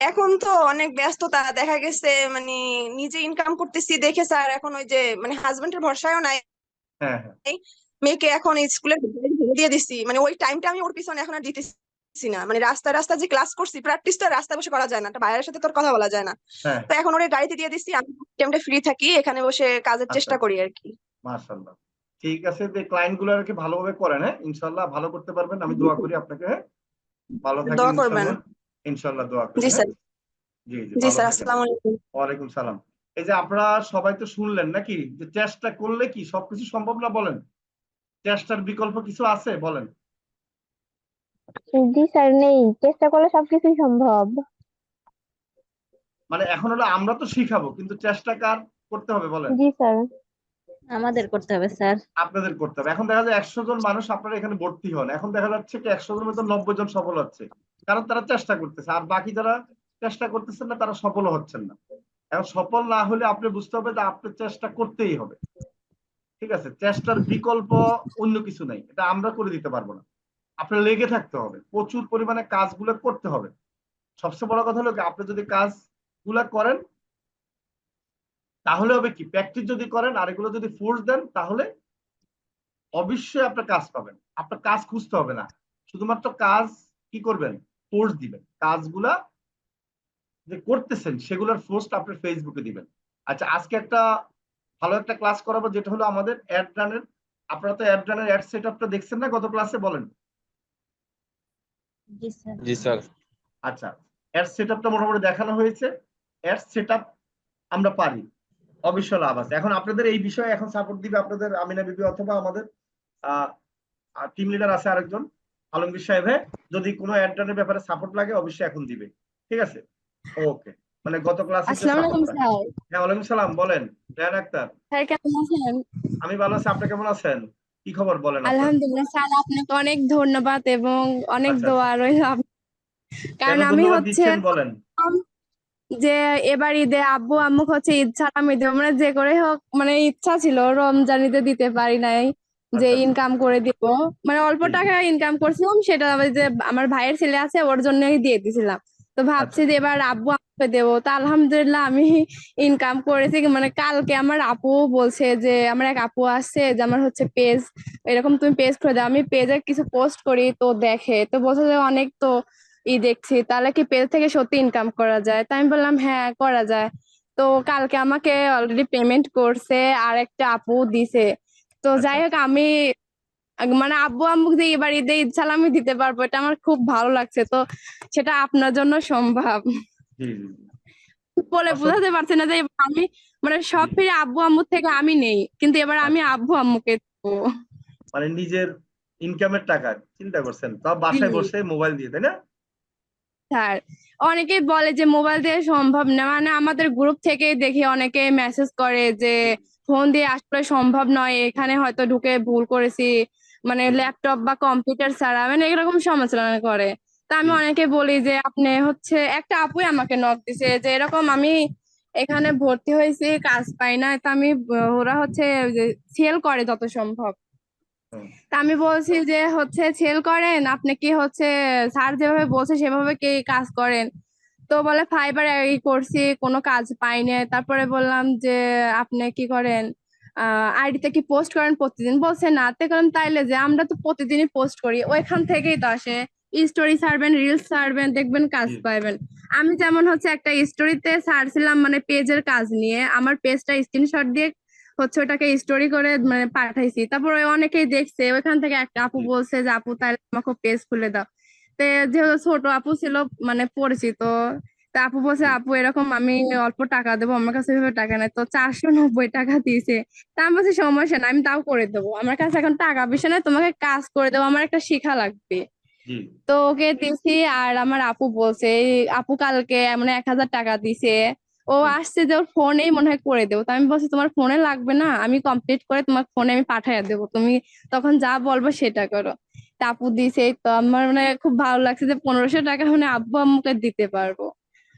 এখন তো অনেক ব্যস্ততা দেখা গেছে, মানে নিজে ইনকাম করতেছি দেখে স্যার এখন ওই যে মানে হাজবেন্ডের ভরসায়ও নাই। হ্যাঁ হ্যাঁ, মেয়েকে এখন স্কুলে দিয়ে দিছি, মানে ওই টাইমটা আমি ওর পিছনে এখন আর দিতেছি না। মানে রাস্তায় রাস্তায় যে ক্লাস করছি, প্র্যাকটিস তো আর রাস্তায় বসে করা যায় না, একটা বাইরের সাথে তোর কথা বলা যায় না। হ্যাঁ, তো এখন ওরে গাড়িতে দিয়ে দিছি, আমি টাইমটা ফ্রি থাকি, এখানে বসে কাজের আচ্ছা, চেষ্টা করি আর কি। মাশাআল্লাহ, ঠিক আছে, যে ক্লায়েন্ট গুলো আর কি ভালোভাবে করেন। হ্যাঁ, ইনশাল্লাহ ভালো করতে পারবেন, আমি দোয়া করি আপনাকে। হ্যাঁ, ভালো থাকেন দোয়া করবেন। ইনশাল্লাহ, ইনশাল্লাহ দোয়া করি। জি হ্যাঁ, স্যার। জি জি, জি ভালো স্যার, থাকেন। আসসালামু আলাইকুম। ওয়ালাইকুম সালাম। এই যে আপনারা সবাই তো শুনলেন নাকি, যে চেষ্টা করলে কি সবকিছু সম্ভব না বলেন? চেষ্টার বিকল্প কিছু আছে বলেন? জি স্যার, নেই, চেষ্টা করলে সবকিছুই সম্ভব। মানে এখন হলো আমরা তো শিখাবো, কিন্তু চেষ্টা কার করতে হবে বলেন? জি স্যার। আমাদের করতে হবে স্যার। আপনাদের করতে হবে। এখন দেখা যায় 100 জন মানুষ আপনারা এখানে ভর্তি হন, এখন দেখা যাচ্ছে কি 100 জনের মধ্যে 90 জন সফল হচ্ছে, কারণ তারা চেষ্টা করতেছে। আর বাকি যারা চেষ্টা করতেছেন না তারা সফল হচ্ছেন না। এখন সফল না হলে আপনি বুঝতে হবে যে আপনি চেষ্টা করতেই হবে। ঠিক আছে, চেষ্টার বিকল্প অন্য কিছু নাই, এটা আমরা করে দিতে পারবো না। আপনার লেগে থাকতে হবে, প্রচুর পরিমাণে কাজগুলো করতে হবে। সবচেয়ে বড় কথা হলো কি, আপনি যদি কাজগুলা করেন তাহলে হবে কি, প্র্যাকটিস যদি করেন আর এগুলো যদি ফোর্স দেন তাহলে অবশ্যই আপনার কাজ পাবেন। আপনার কাজ খুঁজতে হবে না, শুধুমাত্র কাজ কি করবেন, ফোর্স দিবেন। কাজগুলা যে করতেছেন সেগুলোর পোস্ট আপনার ফেসবুকে দিবেন। আচ্ছা, আজকে একটা ভালো একটা ক্লাস করাবো, যেটা হলো আমাদের অ্যাড রানের। আপনারা তো অ্যাড রানের অ্যাড সেটআপটা দেখছেন না গত ক্লাসে, বলেন? জি স্যার। জি স্যার। আচ্ছা, অ্যাড সেটআপটা মোটামুটি দেখানো হয়েছে। অ্যাড সেটআপ আমরা পারি, অবশ্যই লাভ আছে। এখন আপনাদের এই বিষয়ে এখন সাপোর্ট দিবে আপনাদের আমিনা বিবি অথবা আমাদের টিম লিডার আছে আরেকজন, আলমগীর সাহেব। হ্যাঁ, যদি কোনো অ্যাড রানের ব্যাপারে সাপোর্ট লাগে অবশ্যই এখন দিবে, ঠিক আছে? ওকে, মানে গত ক্লাসে যে আসসালামু আলাইকুম সাপোর্টটা। স্যার। হ্যাঁ, ওয়ালাইকুম সালাম, বলেন রেহান আক্তার। স্যার কেমন আছেন? আমি ভালো আছি, আপনি কেমন আছেন? কি খবর বলেন আপনার? আলহামদুলিল্লাহ স্যার, আপনাকে অনেক ধন্যবাদ এবং অনেক আচ্ছা, দোয়া রইল কেন কারণ আমি ধন্যবাদ হচ্ছে দিচ্ছেন বলেন? যে এবার ঈদে আব্বু আম্মু হচ্ছে ঈদ ছাড়া আমি দেবো, মানে যে করে হোক, মানে ইচ্ছা ছিল রমজান ঈদে দিতে পারি নাই, যে আচ্ছা আচ্ছা, ইনকাম করে দিব। মানে অল্প জি জি, টাকা ইনকাম করছিলাম, সেটা আবার যে আমার ভাইয়ের ছেলে আছে ওর জন্যই দিয়ে দিছিলাম। তো আচ্ছা ভাবছি যে এবার আব্বু আম্মুকে দেবো। তো আলহামদুলিল্লাহ আমি ইনকাম করেছি। মানে কালকে আমার আপু বলছে যে, আমার এক আপু আসছে যে আমার হচ্ছে পেজ, এরকম তুমি পেজ খুলে দাও। আমি পেজে কিছু পোস্ট করি তো দেখে, তো বলছে যে অনেক তো দেখছি, তাহলে কি পেজ থেকে সত্যি ইনকাম করা যায়? তাই আমি বললাম হ্যাঁ করা যায়। তো কালকে আমাকে অলরেডি পেমেন্ট করছে, আর একটা আপু দিছে। তো আচ্ছা যাই হোক, আচ্ছা, আমি মানে আব্বু আম্মুকে যে এবার ঈদে ঈদ সালামি দিতে পারবো, এটা আমার খুব ভালো লাগছে। তো সেটা আপনার জন্য সম্ভব। জি জি জি, বলে অসৎ, বোঝাতে পারছি না যে এবার আমি মানে সব জি, ফিরে আব্বু আম্মুর থেকে আমি নেই, কিন্তু এবার আমি আচ্ছা, আব্বু আম্মুকে দেবো। মানে নিজের ইনকামের টাকা চিন্তা করছেন, তাও বাসায় জি বসে মোবাইল দিয়ে, তাই না? স্যার, অনেকেই বলে যে মোবাইল দিয়ে সম্ভব না। মানে আমাদের গ্রুপ থেকে দেখি অনেকে মেসেজ করে যে জি ফোন দিয়ে আসলে সম্ভব নয়, এখানে হয়তো ঢুকে ভুল করেছি, মানে জি ল্যাপটপ বা কম্পিউটার ছাড়া, মানে এরকম সমালোচনা করে। তা জি আমি অনেকে বলি যে আপনি হচ্ছে, একটা আপুই আমাকে নক দিছে যে এরকম আমি এখানে ভর্তি হয়েছি, কাজ পাই না। তা আমি ওরা হচ্ছে সেল করে যত সম্ভব। হুম, তা আমি বলছি যে হচ্ছে সেল করেন আপনি কি হচ্ছে, স্যার যেভাবে বলছে সেভাবে কি কাজ করেন? তো বলে ফাইবার ই করছি, কোনো কাজ পাইনি। তারপরে বললাম যে আপনি কি করেন, আইডিতে কি পোস্ট করেন প্রতিদিন? বলছে না। তে কারণ তাইলে যে আমরা তো প্রতিদিনই পোস্ট করি, ওইখান থেকেই তো আসে। স্টোরি ছাড়বেন, রিলস ছাড়বেন, দেখবেন কাজ জি পাইবেন। আমি যেমন হচ্ছে একটা স্টোরিতে ছাড়ছিলাম, মানে পেজের কাজ নিয়ে, আমার পেজটা স্ক্রিনশট দিয়ে হচ্ছে ওটাকে স্টোরি করে মানে পাঠাইছি। তারপরে অনেকেই দেখছে, ওইখান থেকে একটা আপু জি বলছে যে আপু তাহলে আমাকে পেজ খুলে দাও। তে যেহেতু ছোট আপু ছিল, মানে পরিচিত, তা আপু বলছে জি, আপু এরকম আমি অল্প টাকা দেবো, আমার কাছে এভাবে টাকা নেই। তো 490 টাকা দিয়েছে। তা আমি বলছি সমস্যা না, আমি তাও করে দেবো, আমার কাছে এখন টাকা পয়সা নেই, তোমাকে কাজ করে দেবো, আমার একটা শিখা লাগবে। জি, তো ওকে দিছি। আর আমার আপু বলছে, এই আপু কালকে মানে 1000 টাকা দিছে। ও জি, আসছে যে ওর ফোনেই মনে হয় করে দেবো। তো আমি বলছি তোমার ফোনে লাগবে না, আমি কমপ্লিট করে তোমার ফোনে আমি পাঠিয়ে দেবো, তুমি তখন যা বলবো সেটা করো। তা আপু দিছে। এই তো আমার মানে খুব ভালো লাগছে যে 1500 টাকা মানে আব্বু আম্মুকে দিতে পারবো।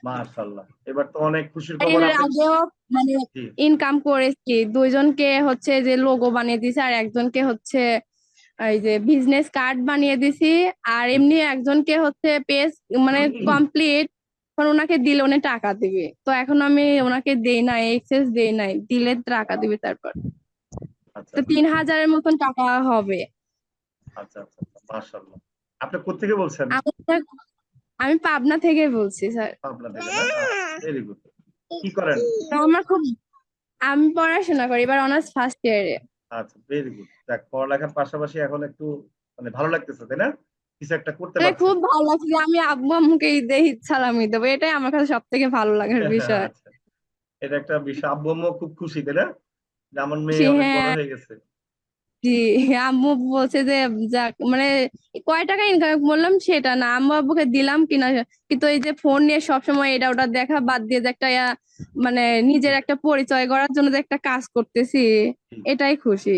মাশাআল্লাহ, এবার তো অনেক খুশির খবর এর আপনি। আগেও মানে জি ইনকাম করেছি, দুইজনকে হচ্ছে যে লোগো বানিয়ে দিছি, আর একজনকে হচ্ছে এই যে বিজনেস কার্ড বানিয়ে দিছি। আর জি, এমনি একজনকে হচ্ছে পেজ মানে কমপ্লিট, এখন ওনাকে দিলে উনি টাকা দিবে। তো এখন আমি ওনাকে দেই নাই, এক্সেস দেই নাই, দিলে টাকা দিবে তারপর। আচ্ছা তো আচ্ছা 3000-এর মতন টাকা হবে। আচ্ছা আচ্ছা, মাশাআল্লাহ। আপনি কোত্থেকে বলছেন? আমার আমি পাবনা থেকে বলছি স্যার। পাবনা থেকে না? Very good. কি করেন? তো আমার খুব, আমি পড়াশোনা করি, এবার অনার্স ফার্স্ট ইয়ারে। আচ্ছা, ভেরি গুড। দেখ, পড়ালেখার পাশাপাশি এখন একটু মানে ভালো লাগতেছে, তাই না? কিছু একটা করতে মানে পারছেন। খুব ভালো লাগছে যে আমি আব্বু আম্মুকে ঈদে ঈদ সালামি দেবো, এটাই আমার কাছে সব থেকে ভালো লাগার বিষয়। আচ্ছা, এটা একটা বিষয়। আব্বু আম্মু খুব খুশি, তাই না? যে আমার মেয়ে অনেক বড় হ্যাঁ হয়ে গেছে। জি, আম্মু বলছে যে যাক মানে কয় টাকা ইনকাম বললাম সেটা না, আম্মু আব্বুকে দিলাম কিনা, কিন্তু এই যে ফোন নিয়ে সবসময় এটা ওটা দেখা বাদ দিয়ে যে একটা মানে নিজের একটা পরিচয় গড়ার জন্য যে একটা কাজ করতেছি, এটাই খুশি।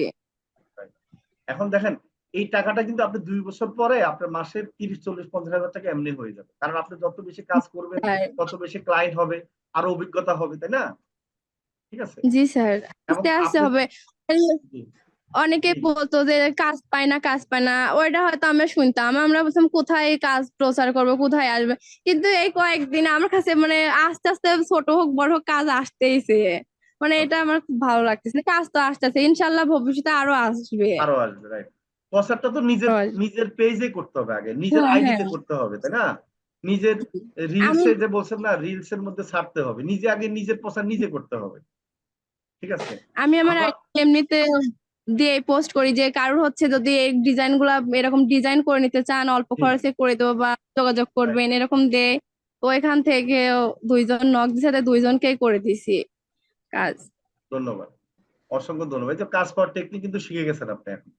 এখন দেখেন, এই টাকাটা কিন্তু আপনি 2 বছর পরে আপনার মাসে 30, 40, 50 হাজার টাকা এমনি হয়ে যাবে, কারণ আপনি যত বেশি কাজ করবেন স্যার, তত বেশি ক্লায়েন্ট হবে, আরো অভিজ্ঞতা হবে, তাই না? ঠিক আছে। জি স্যার, এবং আস্তে আস্তে আপনি, হবে। জি অনেকে জি বলতো যে কাজ পায় না কাজ পায় না, ওইটা হয়তো আমরা শুনতাম, আমরা বলতাম কোথায় কাজ প্রচার করবো, কোথায় আসবে, কিন্তু এই কয়েকদিন আমার কাছে মানে আস্তে আস্তে ছোট হোক বড় হোক কাজ আসতেইছে, মানে এটা আচ্ছা, আমার খুব ভালো লাগতেছে, কাজ তো আসতেছে, ইনশাল্লাহ ভবিষ্যতে আরো আসবে। আরো আসবে, রাইট। প্রচারটা তো নিজের আরো আসবে। নিজের পেজে করতে হবে, আগে নিজের হ্যাঁ হ্যাঁ, আইডিতে করতে হবে, তাই না? নিজের আমি রিলসে যে বলছেন না, রিলস এর মধ্যে ছাড়তে হবে, নিজে আগে নিজের প্রচার নিজে করতে হবে, ঠিক আছে। আমি আমার আবার এমনিতে দিয়ে পোস্ট করি যে কারোর হচ্ছে যদি এই ডিজাইন গুলা এরকম ডিজাইন করে নিতে চান অল্প জি জি, খরচে করে দেবো বা যোগাযোগ রাইট, করবেন এরকম দে, তো এখান থেকে দুইজন নক দিছে, তো দুইজনকেই করে দিছি কাজ। ধন্যবাদ, অসংখ্য ধন্যবাদ। এই যে কাজ পাওয়ার টেকনিক কিন্তু শিখে গেছেন আপনি এখন।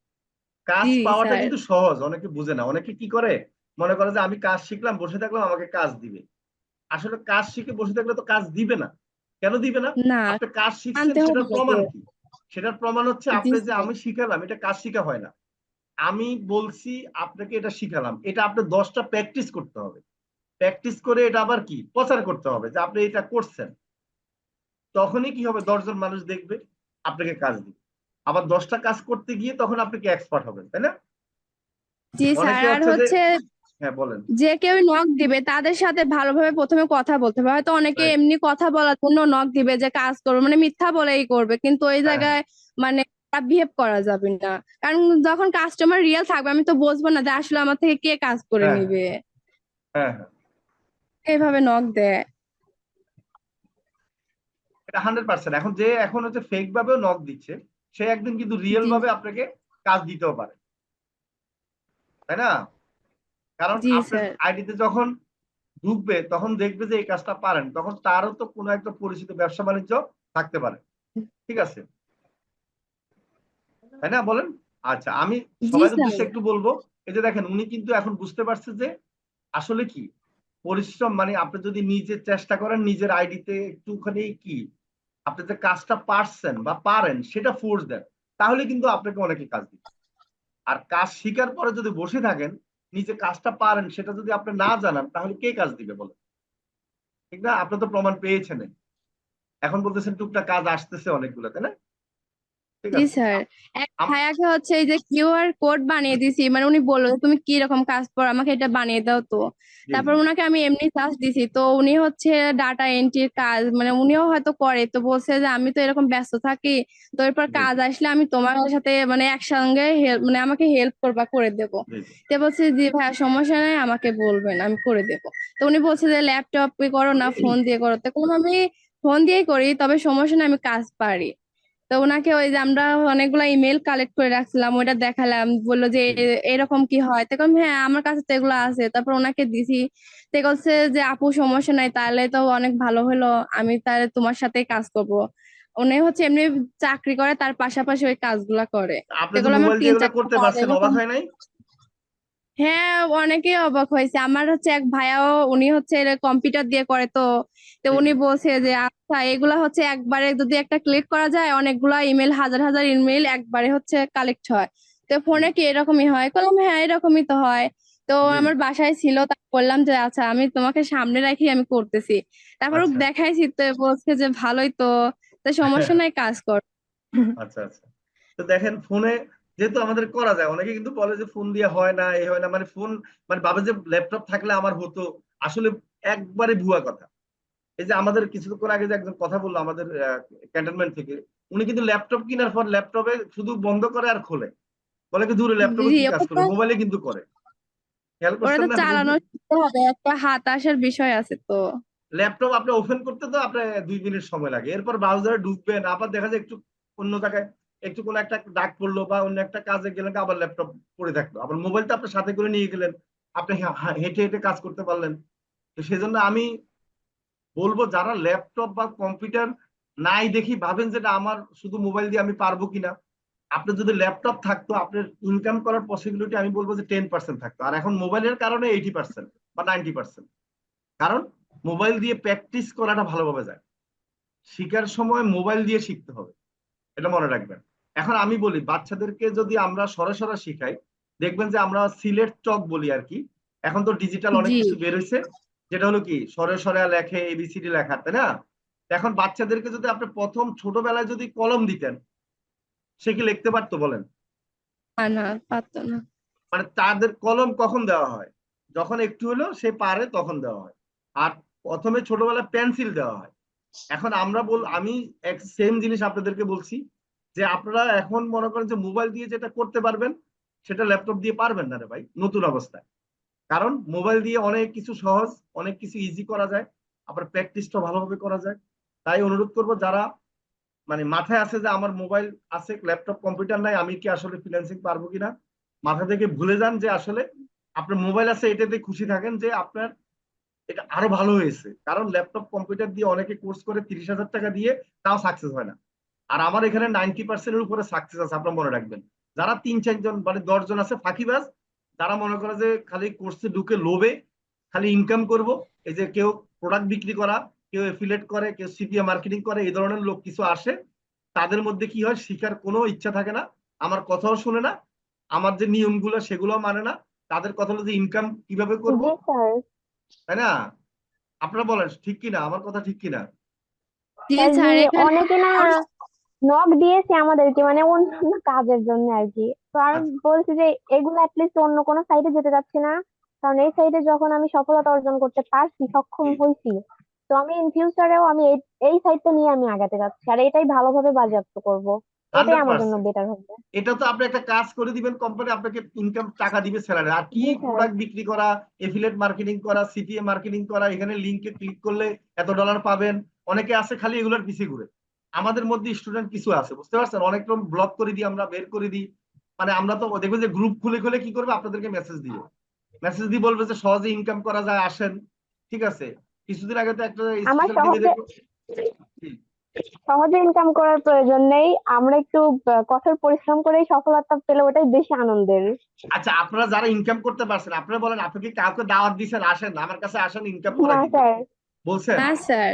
কাজ জি পাওয়াটা স্যার। কিন্তু সহজ, অনেকে বুঝে না, অনেকে কি করে মনে করে যে আমি কাজ শিখলাম, বসে থাকলাম, আমাকে কাজ দিবে। আসলে কাজ শিখে বসে থাকলে তো কাজ দিবে না। কেন দিবে না? না, আপনি কাজ শিখছেন, আনতে সেটার হবে যে। প্রমাণ কি? সেটার প্রমাণ হচ্ছে জি আপনি যে স্যার। আমি শিখালাম, এটা কাজ শিখা হয় না। আমি বলছি আপনাকে এটা শিখালাম, এটা আপনি 10টা প্র্যাকটিস করতে হবে। প্র্যাকটিস করে এটা আবার কি প্রচার করতে হবে যে আপনি এটা করছেন। তখনই কি হবে, 10জন মানুষ দেখবে, আপনাকে কাজ দিবে। আবার 10টা কাজ করতে গিয়ে তখন আপনি কি এক্সপার্ট হবেন, তাই না? জি স্যার, অনেকে আর হচ্ছে যে, হচ্ছে হ্যাঁ বলেন। যে কেউ নক দিবে তাদের সাথে ভালোভাবে প্রথমে কথা বলতে হবে, হয়তো অনেকে রাইট, এমনি কথা বলার জন্য নক দিবে যে কাজ করবে মানে মিথ্যা বলেই করবে, কিন্তু ওই হ্যাঁ হ্যাঁ জায়গায় মানে বিহেভ করা যাবে না, কারণ যখন কাস্টমার রিয়েল থাকবে আমি তো বুঝবো না যে আসলে আমার থেকে কে কাজ করে হ্যাঁ নিবে, হ্যাঁ হ্যাঁ, এইভাবে নক দেয়। এটা 100%। এখন যে এখন হচ্ছে ফেক ভাবেও নক দিচ্ছে, সে একদিন কিন্তু রিয়েল জি ভাবে আপনাকে কাজ দিতেও পারে, তাই না? কারণ জি আপনার স্যার। আইডিতে যখন ঢুকবে তখন দেখবে যে এই কাজটা পারেন, তখন তারও তো কোনো একটা পরিচিত ব্যবসা বাণিজ্য থাকতে পারে, ঠিক আছে, তাই না বলেন? আচ্ছা, আমি জি সবার স্যার। উদ্দেশ্যে একটু বলবো। এই যে দেখেন, উনি কিন্তু এখন বুঝতে পারছে যে আসলে কি পরিশ্রম, মানে আপনি যদি নিজে চেষ্টা করেন, নিজের আইডিতে একটুখানি কি আপনি যে কাজটা পারছেন বা পারেন সেটা ফোর্স দেন, তাহলে কিন্তু আপনাকে অনেকে কাজ দিবে। আর কাজ শিকার পরে যদি বসে থাকেন, নিজে কাজটা পারেন সেটা যদি আপনি না জানান, তাহলে কে কাজ দিবে বলেন? ঠিক না? আপনি তো প্রমাণ পেয়েছেন, এখন বলতেছেন টুকটাক কাজ আসতেছে অনেকগুলো, তাই না? ঠিক জি আছে। স্যার, এক আম- ভাইয়াকে হচ্ছে এই যে কিউআর কোড বানিয়ে দিছি, মানে উনি বললো যে, তুমি কি রকম কাজ করো আমাকে এটা বানিয়ে দাও তো, জি জি তারপর উনাকে আমি এমনি চার্জ দিছি, তো উনি হচ্ছে ডাটা এন্ট্রির কাজ মানে উনিও হয়তো করে, তো বলছে যে আমি তো এরকম ব্যস্ত থাকি, তো এরপর জি কাজ আসলে আমি তোমার সাথে মানে একসঙ্গে হেল্প মানে আমাকে হেল্প করবা করে দেবো, জি জি, তো বলছে জি ভাইয়া সমস্যা নাই আমাকে বলবেন আমি করে দেবো, তো উনি বলছে যে ল্যাপটপে করো না ফোন দিয়ে করো, তো কোনো আমি ফোন দিয়েই করি, তবে সমস্যা নাই আমি কাজ পারি, তো ওনাকে ওই যে আমরা অনেকগুলা ইমেল কালেক্ট করে রাখছিলাম ওইটা দেখালাম, বললো যে জি এরকম কি হয়, তখন হ্যাঁ আমার কাছে তো এগুলো আছে, তারপর ওনাকে দিছি, তো বলছে যে আপু সমস্যা নাই তাহলে তো অনেক ভালো হলো, আমি তাহলে তোমার সাথেই কাজ করব, উনি হচ্ছে এমনি চাকরি করে তার পাশাপাশি ওই কাজগুলা করে, আপনি যে সেগুলো আমার মোবাইল দিয়ে তিন এগুলো চারটা করতে কাজ পারছেন, এরকম। অবাক হয় নাই? হ্যাঁ, অনেকেই অবাক হয়েছে, আমার হচ্ছে এক ভাইয়াও উনি হচ্ছে কম্পিউটার দিয়ে করে, তো তো জি উনি জি বলছে যে আচ্ছা এগুলা হচ্ছে একবারে যদি একটা ক্লিক করা যায় অনেকগুলা ইমেল হাজার হাজার ইমেল একবারে হচ্ছে কালেক্ট হয়, তো জি ফোনে কি এরকমই হয়, বললাম হ্যাঁ এরকমই তো হয়, তো জি, আমার বাসায় ছিল তা বললাম যে আচ্ছা আমি তোমাকে সামনে রাখি আমি করতেছি, তারপর ও আচ্ছা দেখাইছি তো বলছে যে ভালোই তো, তো সমস্যা নাই কাজ কর। আচ্ছা আচ্ছা। তো দেখেন, ফোনে যেহেতু আমাদের করা যায়, অনেকে কিন্তু বলে যে ফোন দিয়ে হয় না, এই হয় না, মানে ফোন, মানে ভাবে যে ল্যাপটপ থাকলে আমার হতো। আসলে একবারে ভুয়া কথা। এই যে আমাদের কিছুক্ষণ আগে যে একজন কথা বললো আমাদের ক্যান্টনমেন্ট থেকে, উনি কিন্তু ল্যাপটপ কেনার পর ল্যাপটপে শুধু বন্ধ করে আর খোলে, বলে কি দূরে ল্যাপটপে জি, কি কাজ ওটা তো করবে, মোবাইলে কিন্তু করে। খেয়াল ওটা করছেন তো না চালানো রুগী? শিখতে হবে, একটা হাত আসার বিষয় আছে তো। ল্যাপটপ আপনি ওপেন করতে তো আপনার 2 মিনিট সময় লাগে, এরপর ব্রাউজারে ঢুকবেন, আবার দেখা যায় একটু অন্য জায়গায় একটু কোনো একটা ডাক পড়লো বা অন্য একটা কাজে গেলেন, আবার ল্যাপটপ পড়ে থাকলো, আবার মোবাইলটা আপনার সাথে করে নিয়ে গেলেন, আপনি হেঁটে হেঁটে কাজ করতে পারলেন। তো সেজন্য আমি বলবো, যারা ল্যাপটপ বা কম্পিউটার নাই দেখি ভাবেন যেটা আমার শুধু মোবাইল দিয়ে আমি পারবো কিনা, আপনার যদি ল্যাপটপ থাকতো আপনার ইনকাম করার পসিবিলিটি আমি বলবো যে 10% থাকতো, আর এখন মোবাইলের কারণে 80% বা 90%। কারণ মোবাইল দিয়ে প্র্যাকটিস করাটা ভালোভাবে যায়, শিখার সময় মোবাইল দিয়ে শিখতে হবে, এটা মনে রাখবেন। এখন আমি বলি বাচ্চাদেরকে যদি আমরা সরাসরি শিখাই, দেখবেন যে আমরা সিলেট চক বলি আর কি, এখন তো ডিজিটাল অনেক জি কিছু বের হয়েছে, যেটা হলো কি সরে সরে লেখে এবিসিডি লেখা, তাই না? এখন বাচ্চাদেরকে যদি আপনি প্রথম ছোটবেলায় যদি কলম দিতেন, সে কি লিখতে পারতো বলেন? না পারতো না। মানে তাদের কলম কখন দেওয়া হয়? যখন একটু হলেও সে পারে তখন দেওয়া হয়। আর প্রথমে ছোটবেলায় পেন্সিল দেওয়া হয়। এখন আমি এক সেম জিনিস আপনাদেরকে বলছি যে আপনারা এখন মনে করেন যে মোবাইল দিয়ে যেটা করতে পারবেন সেটা ল্যাপটপ দিয়ে পারবেন না রে ভাই, নতুন অবস্থায়। কারণ মোবাইল দিয়ে অনেক কিছু সহজ, অনেক কিছু ইজি করা যায়, আবার প্র্যাকটিসটা ভালোভাবে করা যায়। তাই অনুরোধ করবো যারা মানে মাথায় আছে যে আমার মোবাইল আছে, ল্যাপটপ কম্পিউটার নাই, আমি কি আসলে ফ্রিল্যান্সিং পারবো কিনা, মাথা থেকে ভুলে যান যে আসলে আপনার মোবাইল আছে এটাতে খুশি থাকেন যে আপনার এটা আরো ভালো হয়েছে। কারণ ল্যাপটপ কম্পিউটার দিয়ে অনেকে কোর্স করে 30,000 টাকা দিয়ে, তাও সাকসেস হয় না। আর আমার এখানে 90%-এর উপরে সাকসেস আছে, আপনারা মনে রাখবেন। যারা 3-4 জন মানে 10 জন আছে ফাঁকিবাজ, যারা মনে করে যে খালি কোর্সে ঢুকে লোভে খালি ইনকাম করব, এই যে কেউ প্রোডাক্ট বিক্রি করা, কেউ এফিলেট করে, কেউ সিপিএ মার্কেটিং করে, এই ধরনের লোক কিছু আসে। তাদের মধ্যে কি হয়, শিখার কোনো ইচ্ছা থাকে না, আমার কথাও শুনে না, আমার যে নিয়মগুলো সেগুলো মানে না। তাদের কথা হলো যে ইনকাম কিভাবে করব, জি স্যার। তাই না? আপনারা বলেন ঠিক কিনা, আমার কথা ঠিক কিনা? জি স্যার জি, স্যার এখানে অনেকে না নক দিয়েছে আমাদেরকে, মানে অন্যান্য কাজের জন্য আর কি। তো আমি আচ্ছা, বলছি যে এগুলো অ্যাটলিস্ট অন্য কোনো সাইটে যেতে যাচ্ছে না, কারণ এই সাইটে যখন আমি সফলতা অর্জন করতে পারছি, সক্ষম জি। হয়েছি, তো আমি ইন ফিউচারেও আমি এই সাইটটা নিয়ে আমি আগাতে যাচ্ছি, আর এটাই ভালোভাবে বাজেয়াপ্ত করব। এটাই আমার জন্য 100%। বেটার হবে। এটা তো আপনি একটা কাজ করে দিবেন, কোম্পানি আপনাকে ইনকাম টাকা দিবে স্যালারি। আর কি জি স্যার। প্রোডাক্ট বিক্রি করা, এফিলিয়েট মার্কেটিং করা, সিপিএ মার্কেটিং করা, এখানে লিংকে ক্লিক করলে এত ডলার পাবেন, অনেকে আছে খালি এগুলোর পিছিয়ে ঘুরে। আমাদের মধ্যে স্টুডেন্ট কিছু আছে, বুঝতে পারছেন, অনেক রকম ব্লক করে দিই আমরা, বের করে দিই। মানে আমরা তো দেখবেন যে গ্রুপ খুলে খুলে কি করবে, আপনাদেরকে মেসেজ দিবে, মেসেজ দিয়ে বলবে যে সহজে ইনকাম করা যায়, আসেন। ঠিক আছে, কিছুদিন আগে তো একটা আমার স্পেশাল টিভি সহজে দেখবো। সহজে ইনকাম করার প্রয়োজন নেই, আমরা একটু কঠোর পরিশ্রম করেই সফলতা পেলে ওটাই বেশি আনন্দের। আচ্ছা, আপনারা যারা ইনকাম করতে পারছেন, আপনারা বলেন আপনি কি কাউকে দাওয়াত দিয়েছেন, আসেন আমার কাছে আসেন ইনকাম না করাই দিব, স্যার। বলছেন? না স্যার,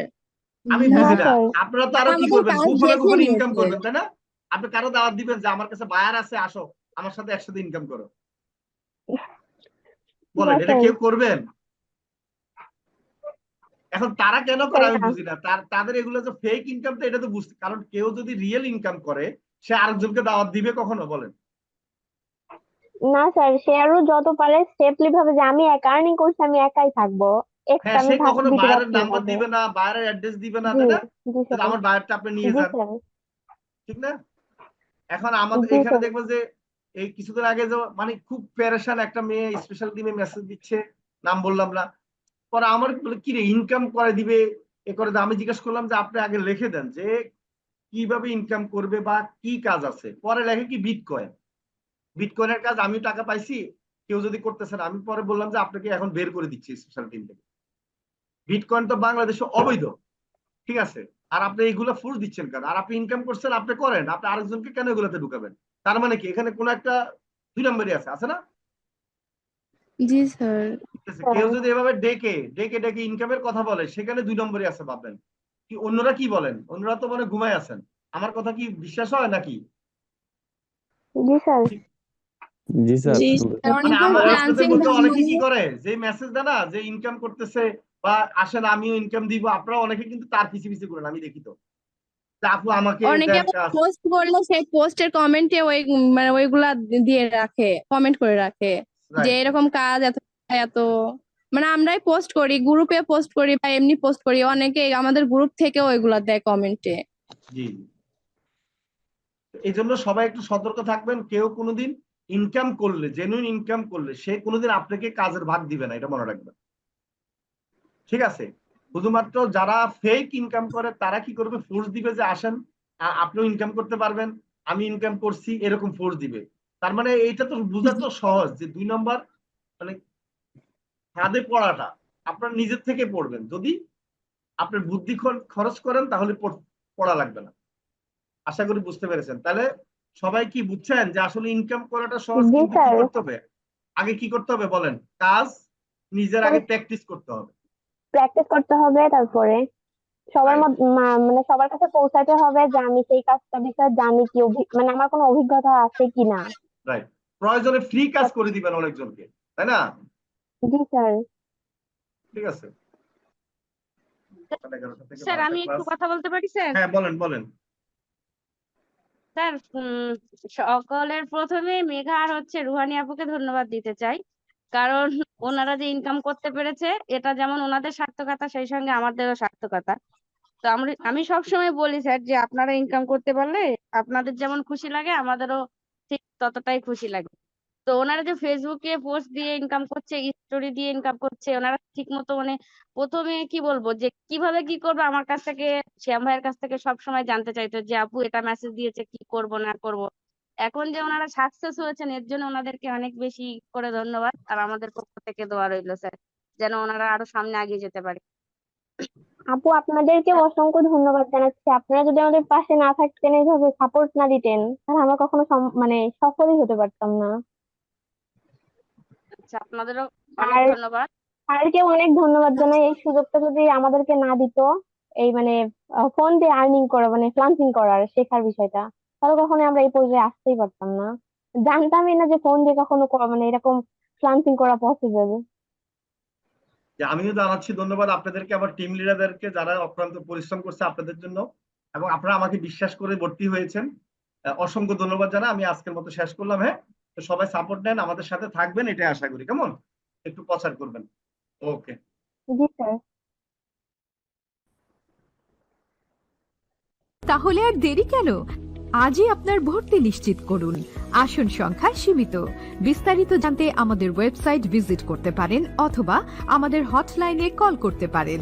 আমি না না বুঝি না, স্যার। আপনারা তো তারা আরো কি আমাদের করবেন, কাজ গোপনে দেখে গোপনে ইনকাম নিয়েছে। করবেন, তাই না? আপনি কারো দাওয়াত দিবেন যে আমার কাছে বায়ার আছে, আসো আমার সাথে একসাথে ইনকাম করো, না বলেন এটা স্যার। কেউ করবেন? এখন তারা কেন করে স্যার আমি না। বুঝি না, তাদের এগুলো যে ফেক ইনকাম, তো এটা তো বুঝতে, কারণ কেউ যদি রিয়েল ইনকাম করে সে আরেকজনকে দাওয়াত দিবে কখনো, বলেন? না স্যার, সে আরো যত পারে সেফলি ভাবে যে আমি এক আর্নিং করছি, আমি একাই থাকবো, হ্যাঁ, এক্সট্রা আমি সে কখনো দিতে বায়ারের পারছি না নাম্বার কাউকে। দিবে না, বায়ারের অ্যাড্রেস দিবে না, জি। তাই না? জি কিন্তু স্যার। আমার বায়ারটা আপনি নিয়ে জি যান, স্যার। ঠিক না? এখন আমাদের জি এখানে স্যার। দেখবেন যে এই কিছুদিন আগে যে মানে খুব প্যারেশান একটা মেয়ে স্পেশাল টিমে মেসেজ দিচ্ছে, নাম বললাম না। পরে আমার বলে কি রে ইনকাম করে দিবে, এ করে দেবে। আমি জিজ্ঞেস করলাম যে আপনি আগে লিখে দেন যে কিভাবে ইনকাম করবে বা কি কাজ আছে, পরে লেখে কি বিটকয়েন, বিটকয়েনের কাজ আমি টাকা পাইছি, কেউ যদি করতেছেন। আমি পরে বললাম যে আপনাকে এখন বের করে দিচ্ছি স্পেশাল টিম থেকে, বিটকয়েন তো বাংলাদেশে অবৈধ, ঠিক আছে? আর আপনি এইগুলো ফোর্স দিচ্ছেন কেন? আর আপনি ইনকাম করছেন, আপনি করেন, আপনি আরেকজনকে কেন এগুলোতে ঢুকাবেন? তার মানে কি এখানে কোনো একটা 2 নম্বরই আছে, আছে না? জি স্যার। ঠিক আছে, স্যার। কেউ যদি এভাবে ডেকে ডেকে ডেকে ইনকামের কথা বলে সেখানে 2 নম্বরই আছে ভাববেন। কি অন্যরা কি বলেন? অন্যরা তো মানে ঘুমায় আছেন, আমার কথা কি বিশ্বাস হয় নাকি? জি স্যার। জি স্যার। জি স্যার, মানে অনেকে আপনাদের ফ্রিল্যান্সিং মধ্যে অনেকে মানে কি করে, যে মেসেজ দেয় না যে ইনকাম করতেছে বা আসেন আমিও ইনকাম দিব, আপনারা অনেকে কিন্তু তার পিছে পিছে করেন, আমি দেখি তো, যে আপু আমাকে অনেকে দেন কাজ। পোস্ট করলে সেই পোস্টের কমেন্টে ওই মানে ওইগুলা দিয়ে রাখে, কমেন্ট করে রাখে যে রাইট, এরকম কাজ এত এত, মানে আমরাই পোস্ট করি, গ্রুপে পোস্ট করি বা এমনি পোস্ট করি, অনেকে আমাদের গ্রুপ থেকে ওইগুলা দেয় কমেন্টে। জি। এই জন্য সবাই একটু সতর্ক থাকবেন, কেউ কোনোদিন ইনকাম করলে, জেনুইন ইনকাম করলে সে কোনোদিন আপনাকে কাজের ভাগ দিবে না, এটা মনে রাখবেন, ঠিক আছে? শুধুমাত্র যারা ফেক ইনকাম করে তারা কি করবে, ফোর্স দিবে যে আসেন আপনিও ইনকাম করতে পারবেন, আমি ইনকাম করছি, এরকম ফোর্স দিবে। তার মানে এইটা তো বোঝা তো সহজ যে 2 নম্বর মানে ফাঁদে পড়াটা আপনার নিজের থেকে পড়বেন, যদি আপনার বুদ্ধি খরচ করেন তাহলে পড়া লাগবে না। আশা করি বুঝতে পেরেছেন। তাহলে সবাই কি বুঝছেন যে আসলে ইনকাম করাটা সহজ, জি কিন্তু কি স্যার, করতে হবে? আগে কি করতে হবে বলেন? কাজ নিজের আগে প্র্যাকটিস করতে হবে। প্র্যাকটিস করতে হবে, তারপরে সবার Right, মানে সবার কাছে পৌঁছাতে হবে যে আমি সেই কাজটা বিষয়ে জানি কি, মানে আমার কোনো অভিজ্ঞতা আছে কিনা। right. প্রয়োজনে ফ্রি কাজ করে দিবেন অনেকজনকে, তাই না? জি স্যার। ঠিক আছে। সকাল 11টা থেকে স্যার 12টা আমি একটু ক্লাস। কথা বলতে পারি স্যার? হ্যাঁ, বলেন বলেন। স্যার সকলের প্রথমে মেঘা আর হচ্ছে রুহানি আপুকে ধন্যবাদ দিতে চাই, কারণ ওনারা যে ইনকাম করতে পেরেছে এটা যেমন ওনাদের সার্থকতা সেই সঙ্গে আমাদেরও সার্থকতা। তো আমি সবসময় বলি স্যার যে আপনারা ইনকাম করতে পারলে আপনাদের যেমন খুশি লাগে আমাদেরও ঠিক ততটাই খুশি লাগে। তো ওনারা যে ফেসবুকে পোস্ট দিয়ে ইনকাম করছে, স্টোরি দিয়ে ইনকাম করছে, ওনারা ঠিক মতো মানে প্রথমে কি বলবো যে কিভাবে কি করবো আমার কাছ থেকে, শ্যাম ভাইয়ের কাছ থেকে সব সময় জানতে চাইতো যে আপু এটা মেসেজ দিয়েছে কি করব না করব। এখন যে ওনারা সাকসেস হয়েছেন এর জন্য ওনাদেরকে অনেক বেশি করে ধন্যবাদ, আর আমাদের পক্ষ থেকে দোয়া রইলো স্যার যেন ওনারা আরো সামনে এগিয়ে যেতে পারে। আপু আপনাদেরকে অসংখ্য ধন্যবাদ জানাচ্ছি। আপনারা যদি আমাদের পাশে না থাকতেন, এইভাবে সাপোর্ট না দিতেন, তাহলে আমরা কখনো মানে সফলই হতে পারতাম না। আচ্ছা, আপনাদেরও অনেক আর ধন্যবাদ। স্যারকে অনেক ধন্যবাদ জানাই, এই সুযোগটা যদি আমাদেরকে না দিত, এই মানে ফোন দিয়ে আর্নিং করা, মানে ফ্রিল্যান্সিং করার শেখার বিষয়টা, তাহলে কখনো আমরা এই পর্যায়ে আসতেই পারতাম না। জানতামই না যে ফোন দিয়ে কখনো মানে এরকম ফ্রিল্যান্সিং করা পসিবল। যে আমিও জানাচ্ছি ধন্যবাদ আপনাদেরকে, আবার টিম লিডারদেরকে যারা অক্লান্ত পরিশ্রম করছে আপনাদের জন্য, এবং আপনারা আমাকে বিশ্বাস করে ভর্তি হয়েছেন। অসংখ্য ধন্যবাদ জানা আমি আজকের মতো শেষ করলাম। হ্যাঁ, তো সবাই সাপোর্ট নেন, আমাদের সাথে থাকবেন, এটাই আশা করি। কেমন? একটু প্রচার করবেন। ওকে। জি স্যার। তাহলে আর দেরি কেন? আজই আপনার ভর্তি নিশ্চিত করুন। আসন সংখ্যা সীমিত। বিস্তারিত জানতে আমাদের ওয়েবসাইট ভিজিট করতে পারেন অথবা আমাদের হটলাইনে কল করতে পারেন।